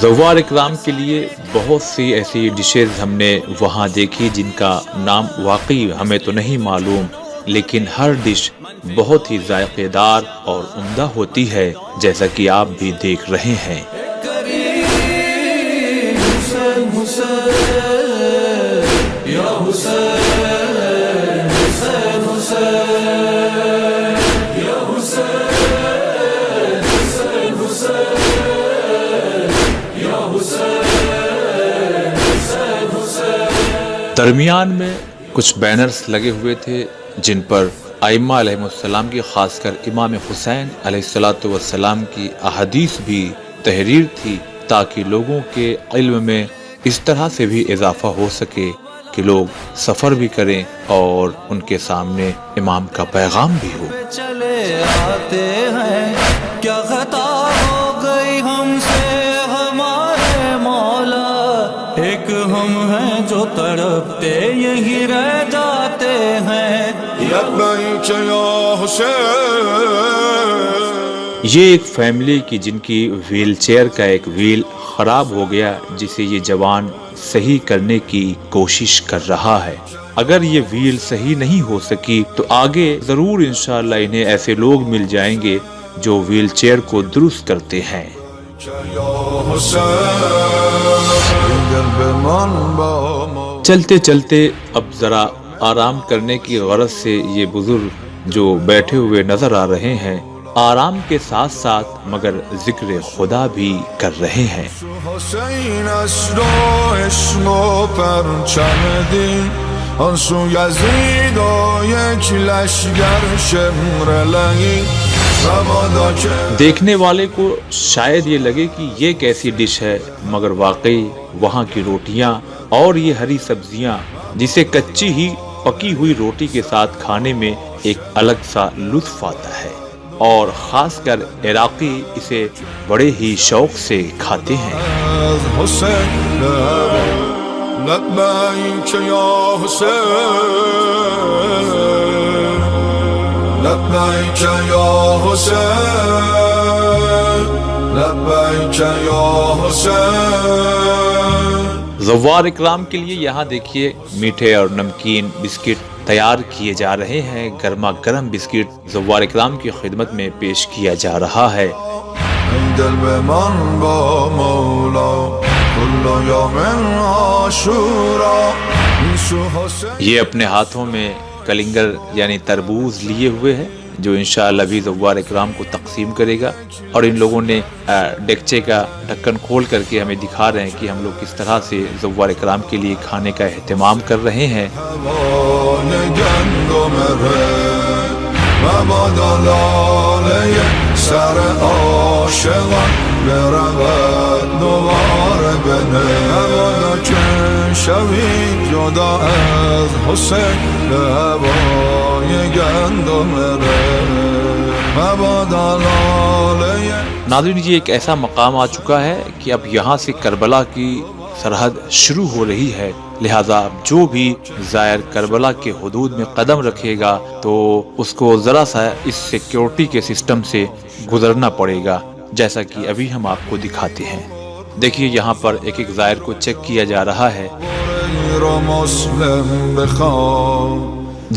زوار اکرام کے لیے بہت سی ایسی ڈشز ہم نے وہاں دیکھی جن کا نام واقعی ہمیں تو نہیں معلوم، لیکن ہر ڈش بہت ہی ذائقے دار اور عمدہ ہوتی ہے، جیسا کہ آپ بھی دیکھ رہے ہیں۔ درمیان میں کچھ بینرز لگے ہوئے تھے جن پر ائمہ علیہ السلام کی، خاص کر امام حسین علیہ السلام کی احادیث بھی تحریر تھی، تاکہ لوگوں کے علم میں اس طرح سے بھی اضافہ ہو سکے کہ لوگ سفر بھی کریں اور ان کے سامنے امام کا پیغام بھی ہو۔ چلے آتے ہیں، کیا خطا ہو گئی ہم سے ہمارے مولا، ایک ہم ہیں جو تڑپتے یہی رہ جاتے ہیں۔ لبیک یا حسین۔ یہ ایک فیملی کی جن کی ویل چیئر کا ایک ویل خراب ہو گیا، جسے یہ جوان صحیح کرنے کی کوشش کر رہا ہے۔ اگر یہ ویل صحیح نہیں ہو سکی تو آگے ضرور انشاءاللہ انہیں ایسے لوگ مل جائیں گے جو ویل چیئر کو درست کرتے ہیں۔ چلتے چلتے اب ذرا آرام کرنے کی غرض سے یہ بزرگ جو بیٹھے ہوئے نظر آ رہے ہیں، آرام کے ساتھ ساتھ مگر ذکر خدا بھی کر رہے ہیں۔ حسین است و عشق و پرچم دین، آن سو یزید و یک لشگر شمر لعین، مبادا که دیکھنے والے کو شاید یہ لگے کہ یہ کیسی ڈش ہے، مگر واقعی وہاں کی روٹیاں اور یہ ہری سبزیاں، جسے کچی ہی پکی ہوئی روٹی کے ساتھ کھانے میں ایک الگ سا لطف آتا ہے، اور خاص کر عراقی اسے بڑے ہی شوق سے کھاتے ہیں۔ حسین لبیک یا حسین، لبیک یا حسین، لبیک یا حسین۔ زوار اکرام کے لیے یہاں دیکھیے میٹھے اور نمکین بسکٹ تیار کیے جا رہے ہیں۔ گرما گرم بسکٹ زوار اکرام کی خدمت میں پیش کیا جا رہا ہے۔ دل به من با مولا کل یوم عاشورا۔ یہ اپنے ہاتھوں میں کلنگر یعنی تربوز لیے ہوئے ہیں، جو انشاءاللہ بھی زوار اکرام کو تقسیم کرے گا، اور ان لوگوں نے ڈیکچے کا ڈھکن کھول کر کے ہمیں دکھا رہے ہیں کہ ہم لوگ کس طرح سے زوار اکرام کے لیے کھانے کا اہتمام کر رہے ہیں۔ سر عاشقان برود دوباره بده، مبادا که شوی جدا از حسین به هوای گندم ره، مبادا لاله۔ ناظرین، یہ ایک ایسا مقام آ چکا ہے کہ اب یہاں سے کربلا کی سرحد شروع ہو رہی ہے، لہٰذا جو بھی زائر کربلا کے حدود میں قدم رکھے گا تو اس کو ذرا سا اس سیکیورٹی کے سسٹم سے گزرنا پڑے گا، جیسا کہ ابھی ہم آپ کو دکھاتے ہیں۔ دیکھیے یہاں پر ایک ایک زائر کو چیک کیا جا رہا ہے۔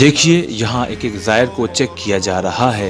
دیکھیے یہاں ایک ایک زائر کو چیک کیا جا رہا ہے۔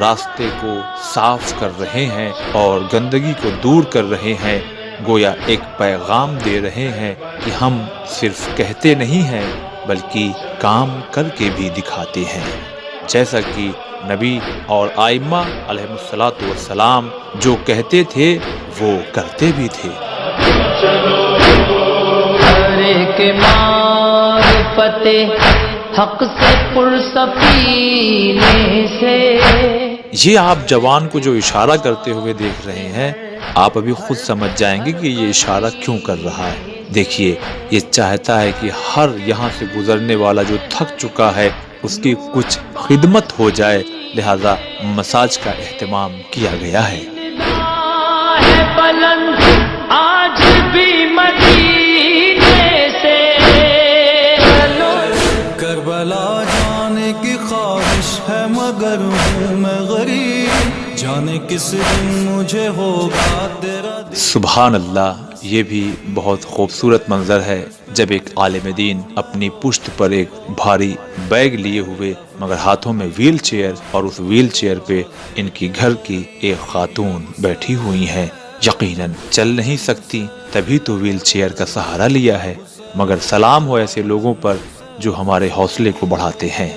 راستے کو صاف کر رہے ہیں اور گندگی کو دور کر رہے ہیں، گویا ایک پیغام دے رہے ہیں کہ ہم صرف کہتے نہیں ہیں بلکہ کام کر کے بھی دکھاتے ہیں، جیسا کہ نبی اور آئمہ علیہ الصلوۃ والسلام جو کہتے تھے وہ کرتے بھی تھے۔ ہر ایک معرفت حق سے پرسفینے سے۔ یہ آپ جوان کو جو اشارہ کرتے ہوئے دیکھ رہے ہیں، آپ ابھی خود سمجھ جائیں گے کہ یہ اشارہ کیوں کر رہا ہے۔ دیکھیے، یہ چاہتا ہے کہ ہر یہاں سے گزرنے والا جو تھک چکا ہے اس کی کچھ خدمت ہو جائے، لہذا مساج کا اہتمام کیا گیا ہے۔ بلند آج بھی مدینے سے کربلا جانے کی خواہش ہے مگر ہوں میں غریب، جانے کس دن مجھے ہوگا تیرا دل۔ سبحان اللہ، یہ بھی بہت خوبصورت منظر ہے جب ایک عالم دین اپنی پشت پر ایک بھاری بیگ لیے ہوئے مگر ہاتھوں میں ویل چیئر، اور اس ویل چیئر پہ ان کی گھر کی ایک خاتون بیٹھی ہوئی ہیں، یقیناً چل نہیں سکتی تبھی تو ویل چیئر کا سہارا لیا ہے، مگر سلام ہو ایسے لوگوں پر جو ہمارے حوصلے کو بڑھاتے ہیں۔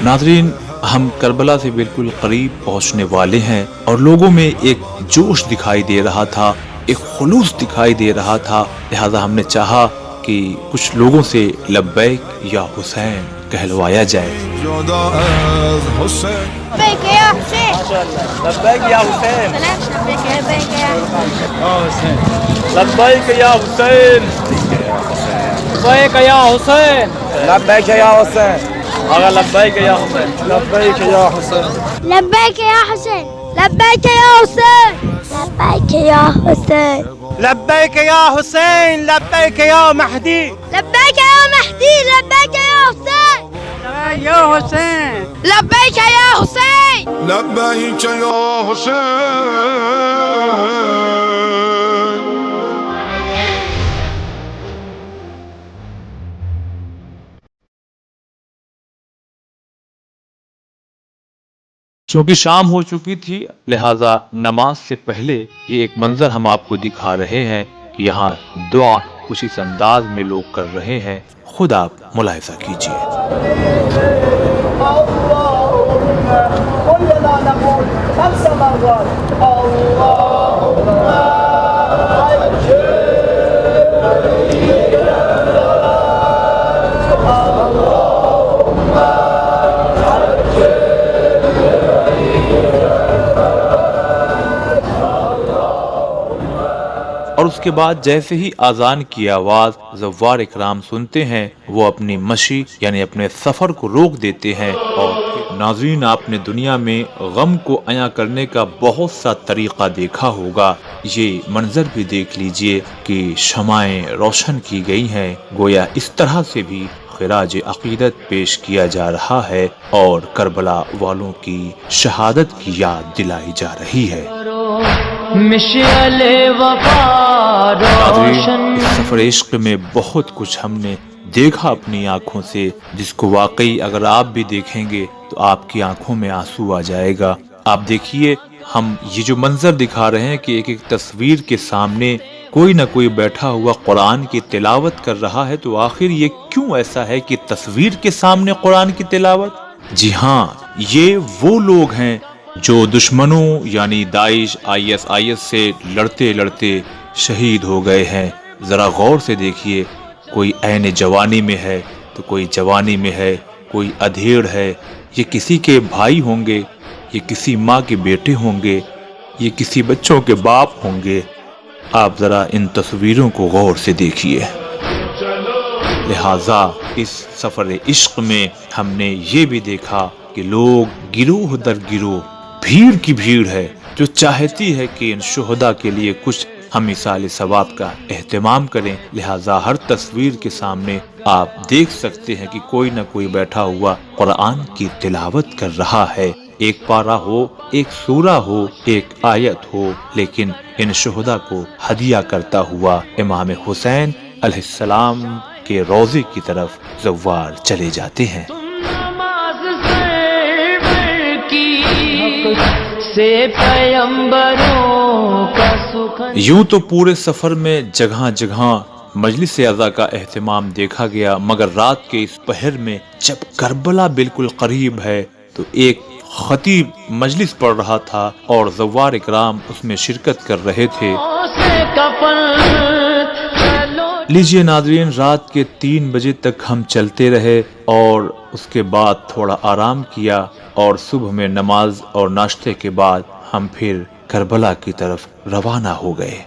ناظرین، ہم کربلا سے بالکل قریب پہنچنے والے ہیں اور لوگوں میں ایک جوش دکھائی دے رہا تھا، ایک خلوص دکھائی دے رہا تھا، لہذا ہم نے چاہا کہ کچھ لوگوں سے لبیک یا حسین کہلوایا جائے۔ لبیک یا حسین، لبیک یا حسین، لبیک یا حسین، لبیک یا حسین، لبیک یا حسین، لبیک یا حسین، آگا لبیک یا حسین، لبیک یا حسین، لبیک یا حسین، لبیک یا حسین، لبیک یا حسین، لبیک یا حسین، لبیک یا مہدی، لبیک یا مہدی، لبیک یا حسین، یا حسین، لبیک یا حسین، لبیک یا حسین۔ چونکہ شام ہو چکی تھی لہٰذا نماز سے پہلے یہ ایک منظر ہم آپ کو دکھا رہے ہیں کہ یہاں دعا کچھ اس انداز میں لوگ کر رہے ہیں، خود آپ ملاحظہ کیجیے۔ اور اس کے بعد جیسے ہی اذان کی آواز زوار اکرام سنتے ہیں وہ اپنی مشی یعنی اپنے سفر کو روک دیتے ہیں۔ اور ناظرین، آپ نے دنیا میں غم کو عیاں کرنے کا بہت سا طریقہ دیکھا ہوگا، یہ منظر بھی دیکھ لیجئے کہ شمعیں روشن کی گئی ہیں، گویا اس طرح سے بھی خراج عقیدت پیش کیا جا رہا ہے اور کربلا والوں کی شہادت کی یاد دلائی جا رہی ہے۔ مشعل وفا روشن۔ اس سفر عشق میں بہت کچھ ہم نے دیکھا اپنی آنکھوں سے، جس کو واقعی اگر آپ بھی دیکھیں گے تو آپ کی آنکھوں میں آنسو آ جائے گا۔ آپ دیکھیے، ہم یہ جو منظر دکھا رہے ہیں کہ ایک ایک تصویر کے سامنے کوئی نہ کوئی بیٹھا ہوا قرآن کی تلاوت کر رہا ہے، تو آخر یہ کیوں ایسا ہے کہ تصویر کے سامنے قرآن کی تلاوت؟ جی ہاں، یہ وہ لوگ ہیں جو دشمنوں یعنی داعش IS سے لڑتے لڑتے شہید ہو گئے ہیں۔ ذرا غور سے دیکھیے، کوئی عین جوانی میں ہے تو کوئی جوانی میں ہے، کوئی ادھیڑ ہے، یہ کسی کے بھائی ہوں گے، یہ کسی ماں کے بیٹے ہوں گے، یہ کسی بچوں کے باپ ہوں گے۔ آپ ذرا ان تصویروں کو غور سے دیکھیے۔ لہٰذا اس سفر عشق میں ہم نے یہ بھی دیکھا کہ لوگ گروہ در گروہ، بھیڑ کی بھیڑ ہے جو چاہتی ہے کہ ان شہداء کے لیے کچھ ہم ایصال ثواب کا اہتمام کریں، لہٰذا ہر تصویر کے سامنے آپ دیکھ سکتے ہیں کہ کوئی نہ کوئی بیٹھا ہوا قرآن کی تلاوت کر رہا ہے، ایک پارہ ہو، ایک سورہ ہو، ایک آیت ہو، لیکن ان شہداء کو ہدیہ کرتا ہوا امام حسین علیہ السلام کے روضے کی طرف زوار چلے جاتے ہیں۔ نماز سرور کی سے پیمبروں کا سخن۔ یوں تو پورے سفر میں جگہ جگہ مجلس عزا کا اہتمام دیکھا گیا، مگر رات کے اس پہر میں جب کربلا بالکل قریب ہے تو ایک خطیب مجلس پڑھ رہا تھا اور زوار اکرام اس میں شرکت کر رہے تھے۔ لیجئے ناظرین، رات کے 3 بجے تک ہم چلتے رہے اور اس کے بعد تھوڑا آرام کیا، اور صبح میں نماز اور ناشتے کے بعد ہم پھر کربلا کی طرف روانہ ہو گئے۔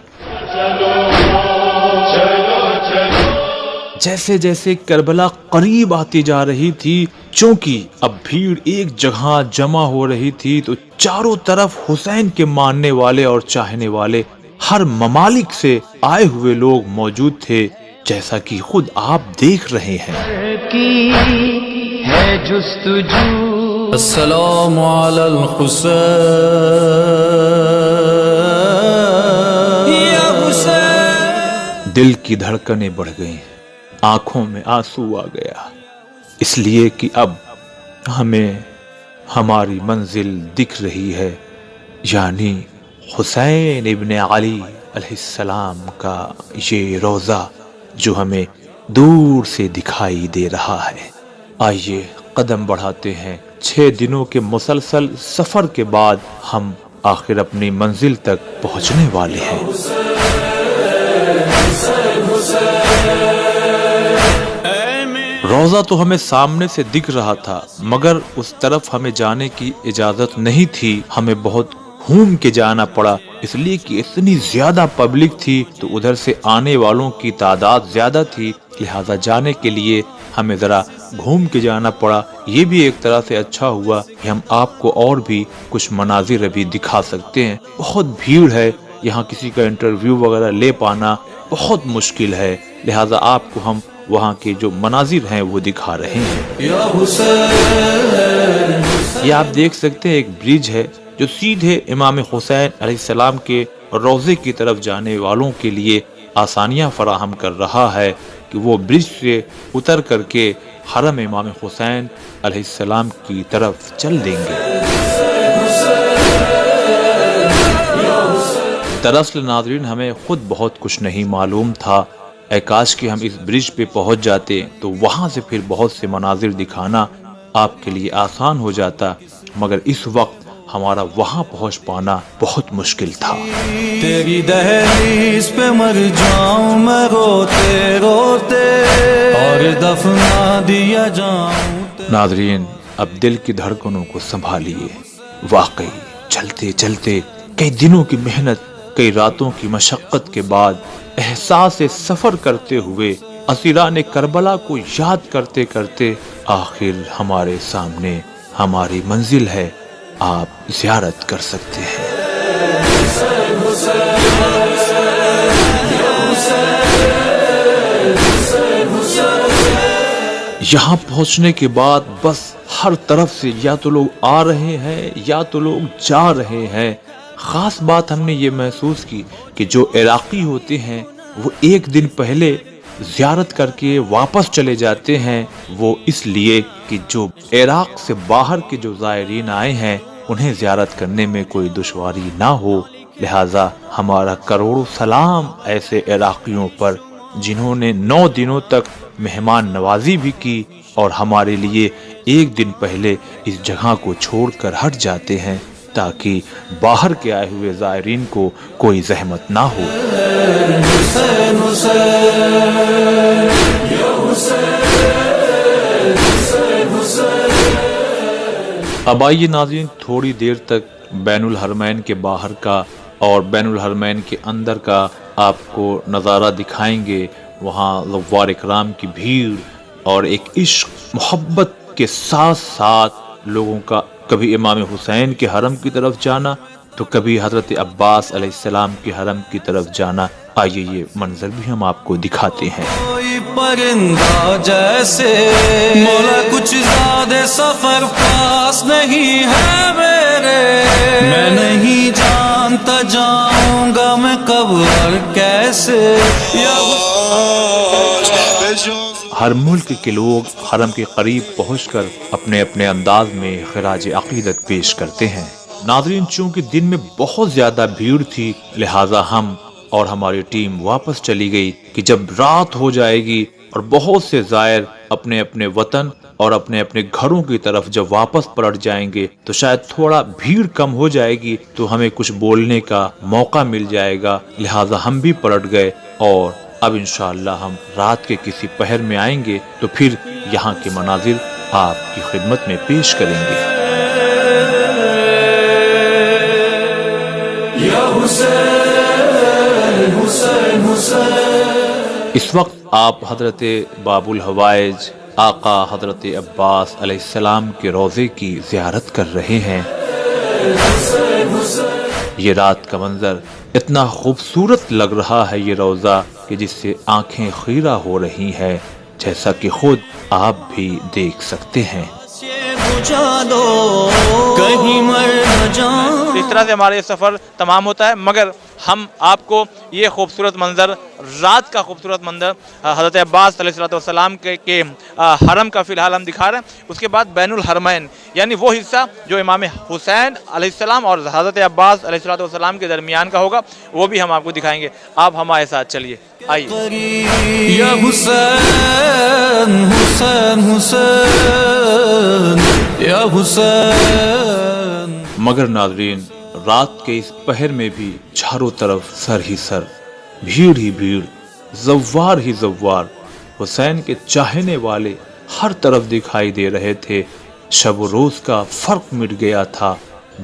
جیسے جیسے کربلا قریب آتی جا رہی تھی، چونکہ اب بھیڑ ایک جگہ جمع ہو رہی تھی، تو چاروں طرف حسین کے ماننے والے اور چاہنے والے ہر ممالک سے آئے ہوئے لوگ موجود تھے، جیسا کہ خود آپ دیکھ رہے ہیں۔ کی ہے جستجو، السلام علی الحسین یا حسین۔ دل کی دھڑکنیں بڑھ گئیں، آنکھوں میں آنسو آ گیا، اس لیے کہ اب ہمیں ہماری منزل دکھ رہی ہے، یعنی حسین ابن علی علیہ السلام کا یہ روضہ جو ہمیں دور سے دکھائی دے رہا ہے۔ آئیے قدم بڑھاتے ہیں، 6 دنوں کے مسلسل سفر کے بعد ہم آخر اپنی منزل تک پہنچنے والے ہیں۔ روضہ تو ہمیں سامنے سے دکھ رہا تھا، مگر اس طرف ہمیں جانے کی اجازت نہیں تھی، ہمیں بہت گھوم کے جانا پڑا، اس لیے کہ اتنی زیادہ پبلک تھی تو ادھر سے آنے والوں کی تعداد زیادہ تھی، لہذا جانے کے لیے ہمیں ذرا گھوم کے جانا پڑا۔ یہ بھی ایک طرح سے اچھا ہوا کہ ہم آپ کو اور بھی کچھ مناظر ابھی دکھا سکتے ہیں۔ بہت بھیڑ ہے، یہاں کسی کا انٹرویو وغیرہ لے پانا بہت مشکل ہے، لہذا آپ کو ہم وہاں کے جو مناظر ہیں وہ دکھا رہے ہیں۔ یہ آپ دیکھ سکتے ہیں ایک برج ہے جو سیدھے امام حسین علیہ السلام کے روضے کی طرف جانے والوں کے لیے آسانیاں فراہم کر رہا ہے کہ وہ برج سے اتر کر کے حرم امام حسین علیہ السلام کی طرف چل دیں گے۔ دراصل ناظرین، ہمیں خود بہت کچھ نہیں معلوم تھا، اے کاش کہ ہم اس برج پہ پہنچ جاتے تو وہاں سے پھر بہت سے مناظر دکھانا آپ کے لیے آسان ہو جاتا، مگر اس وقت ہمارا وہاں پہنچ پانا بہت مشکل تھا۔ تیری دہلیز پہ مر جاؤں میں روتے روتے اور دفنا دیا جاؤں۔ ناظرین، اب دل کی دھڑکنوں کو سنبھالیے، واقعی چلتے چلتے کئی دنوں کی محنت، کئی راتوں کی مشقت کے بعد احساس سفر کرتے ہوئے، اسیران کربلا کو یاد کرتے کرتے آخر ہمارے سامنے ہماری منزل ہے، آپ زیارت کر سکتے ہیں۔ یہاں پہنچنے کے بعد بس ہر طرف سے یا تو لوگ آ رہے ہیں یا تو لوگ جا رہے ہیں۔ خاص بات ہم نے یہ محسوس کی کہ جو عراقی ہوتے ہیں وہ ایک دن پہلے زیارت کر کے واپس چلے جاتے ہیں، وہ اس لیے کہ جو عراق سے باہر کے جو زائرین آئے ہیں انہیں زیارت کرنے میں کوئی دشواری نہ ہو، لہٰذا ہمارا کروڑوں سلام ایسے عراقیوں پر جنہوں نے 9 دنوں تک مہمان نوازی بھی کی اور ہمارے لیے ایک دن پہلے اس جگہ کو چھوڑ کر ہٹ جاتے ہیں تاکہ باہر کے آئے ہوئے زائرین کو کوئی زحمت نہ ہو۔ اب آئیے ناظرین، تھوڑی دیر تک بین الحرمین کے باہر کا اور بین الحرمین کے اندر کا آپ کو نظارہ دکھائیں گے۔ وہاں زوار اکرام کی بھیڑ اور ایک عشق محبت کے ساتھ ساتھ لوگوں کا کبھی امام حسین کے حرم کی طرف جانا، تو کبھی حضرت عباس علیہ السلام کے حرم کی طرف جانا. آئیے یہ منظر بھی ہم آپ کو دکھاتے ہیں. کوئی پرندہ جیسے مولا کچھ زیادہ سفر پاس نہیں ہے میرے، میں نہیں جانتا جاؤں گا میں کب اور کیسے. ہر ملک کے لوگ حرم کے قریب پہنچ کر اپنے اپنے انداز میں خراج عقیدت پیش کرتے ہیں. ناظرین، چونکہ دن میں بہت زیادہ بھیڑ تھی لہٰذا ہم اور ہماری ٹیم واپس چلی گئی کہ جب رات ہو جائے گی اور بہت سے زائر اپنے اپنے وطن اور اپنے اپنے گھروں کی طرف جب واپس پلٹ جائیں گے تو شاید تھوڑا بھیڑ کم ہو جائے گی تو ہمیں کچھ بولنے کا موقع مل جائے گا. لہٰذا ہم بھی پلٹ گئے اور اب انشاءاللہ ہم رات کے کسی پہر میں آئیں گے تو پھر یہاں کے مناظر آپ کی خدمت میں پیش کریں گے. اس وقت آپ حضرت باب الحوائج آقا حضرت عباس علیہ السلام کے روضے کی زیارت کر رہے ہیں. یہ رات کا منظر اتنا خوبصورت لگ رہا ہے یہ روضہ کہ جس سے آنکھیں خیرہ ہو رہی ہیں، جیسا کہ خود آپ بھی دیکھ سکتے ہیں. اس طرح سے ہمارا یہ سفر تمام ہوتا ہے، مگر ہم آپ کو یہ خوبصورت منظر، رات کا خوبصورت منظر حضرت عباس علیہ السلام کے حرم کا فی الحال ہم دکھا رہے ہیں. اس کے بعد بین الحرمین یعنی وہ حصہ جو امام حسین علیہ السلام اور حضرت عباس علیہ السلام کے درمیان کا ہوگا وہ بھی ہم آپ کو دکھائیں گے. آپ ہمارے ساتھ چلیے، آئیے. یا حسین حسین حسین یا حسین. مگر ناظرین، رات کے اس پہر میں بھی چاروں طرف سر ہی سر، بھیڑ ہی بھیڑ، زوار ہی زوار. حسین کے چاہنے والے ہر طرف دکھائی دے رہے تھے. شب و روز کا فرق مٹ گیا تھا.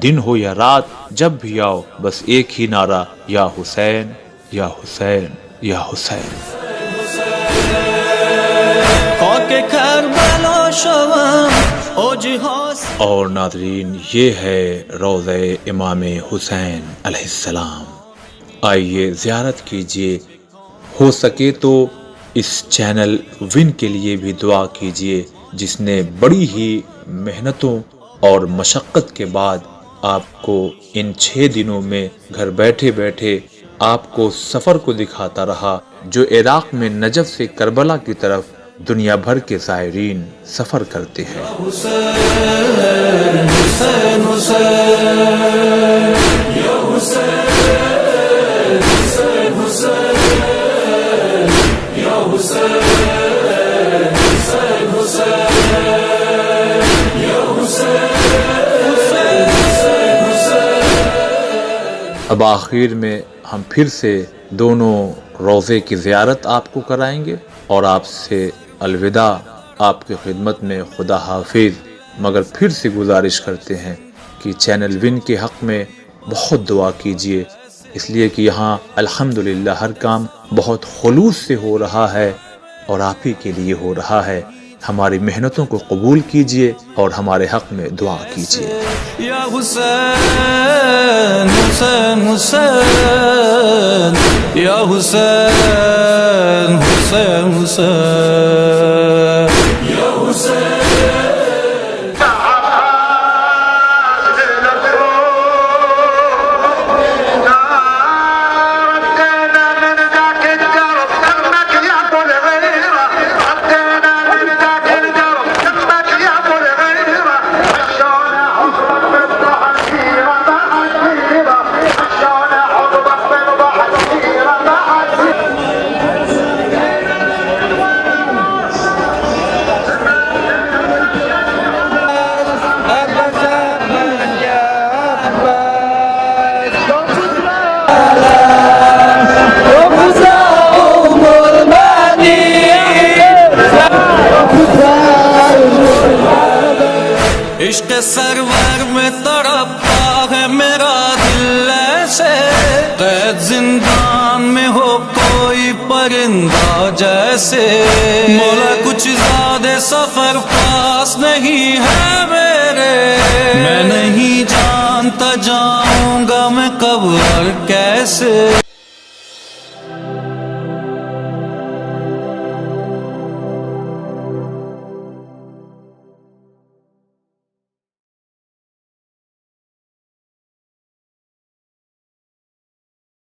دن ہو یا رات، جب بھی آؤ بس ایک ہی نعرہ، یا حسین یا حسین یا حسین. اور ناظرین، یہ ہے روضہ امام حسین علیہ السلام. آئیے زیارت کیجئے. ہو سکے تو اس چینل ون کے لیے بھی دعا کیجئے جس نے بڑی ہی محنتوں اور مشقت کے بعد آپ کو ان 6 دنوں میں گھر بیٹھے بیٹھے آپ کو سفر کو دکھاتا رہا جو عراق میں نجف سے کربلا کی طرف دنیا بھر کے زائرین سفر کرتے ہیں. اب آخر میں ہم پھر سے دونوں روضے کی زیارت آپ کو کرائیں گے اور آپ سے الوداع. آپ کی خدمت میں خدا حافظ. مگر پھر سے گزارش کرتے ہیں کہ چینل ون کے حق میں بہت دعا کیجئے، اس لیے کہ یہاں الحمدللہ ہر کام بہت خلوص سے ہو رہا ہے اور آپ ہی کے لیے ہو رہا ہے. ہماری محنتوں کو قبول کیجئے اور ہمارے حق میں دعا کیجئے. یا حسین حسین حسین یا حسین حسین حسین یا حسین. عشق سرور میں تڑپتا ہے میرا دل ایسے، قید زندان میں ہو کوئی پرندہ جیسے. مولا کچھ زیادہ سفر پاس نہیں ہے میرے، میں نہیں جانتا جاؤں گا کیسے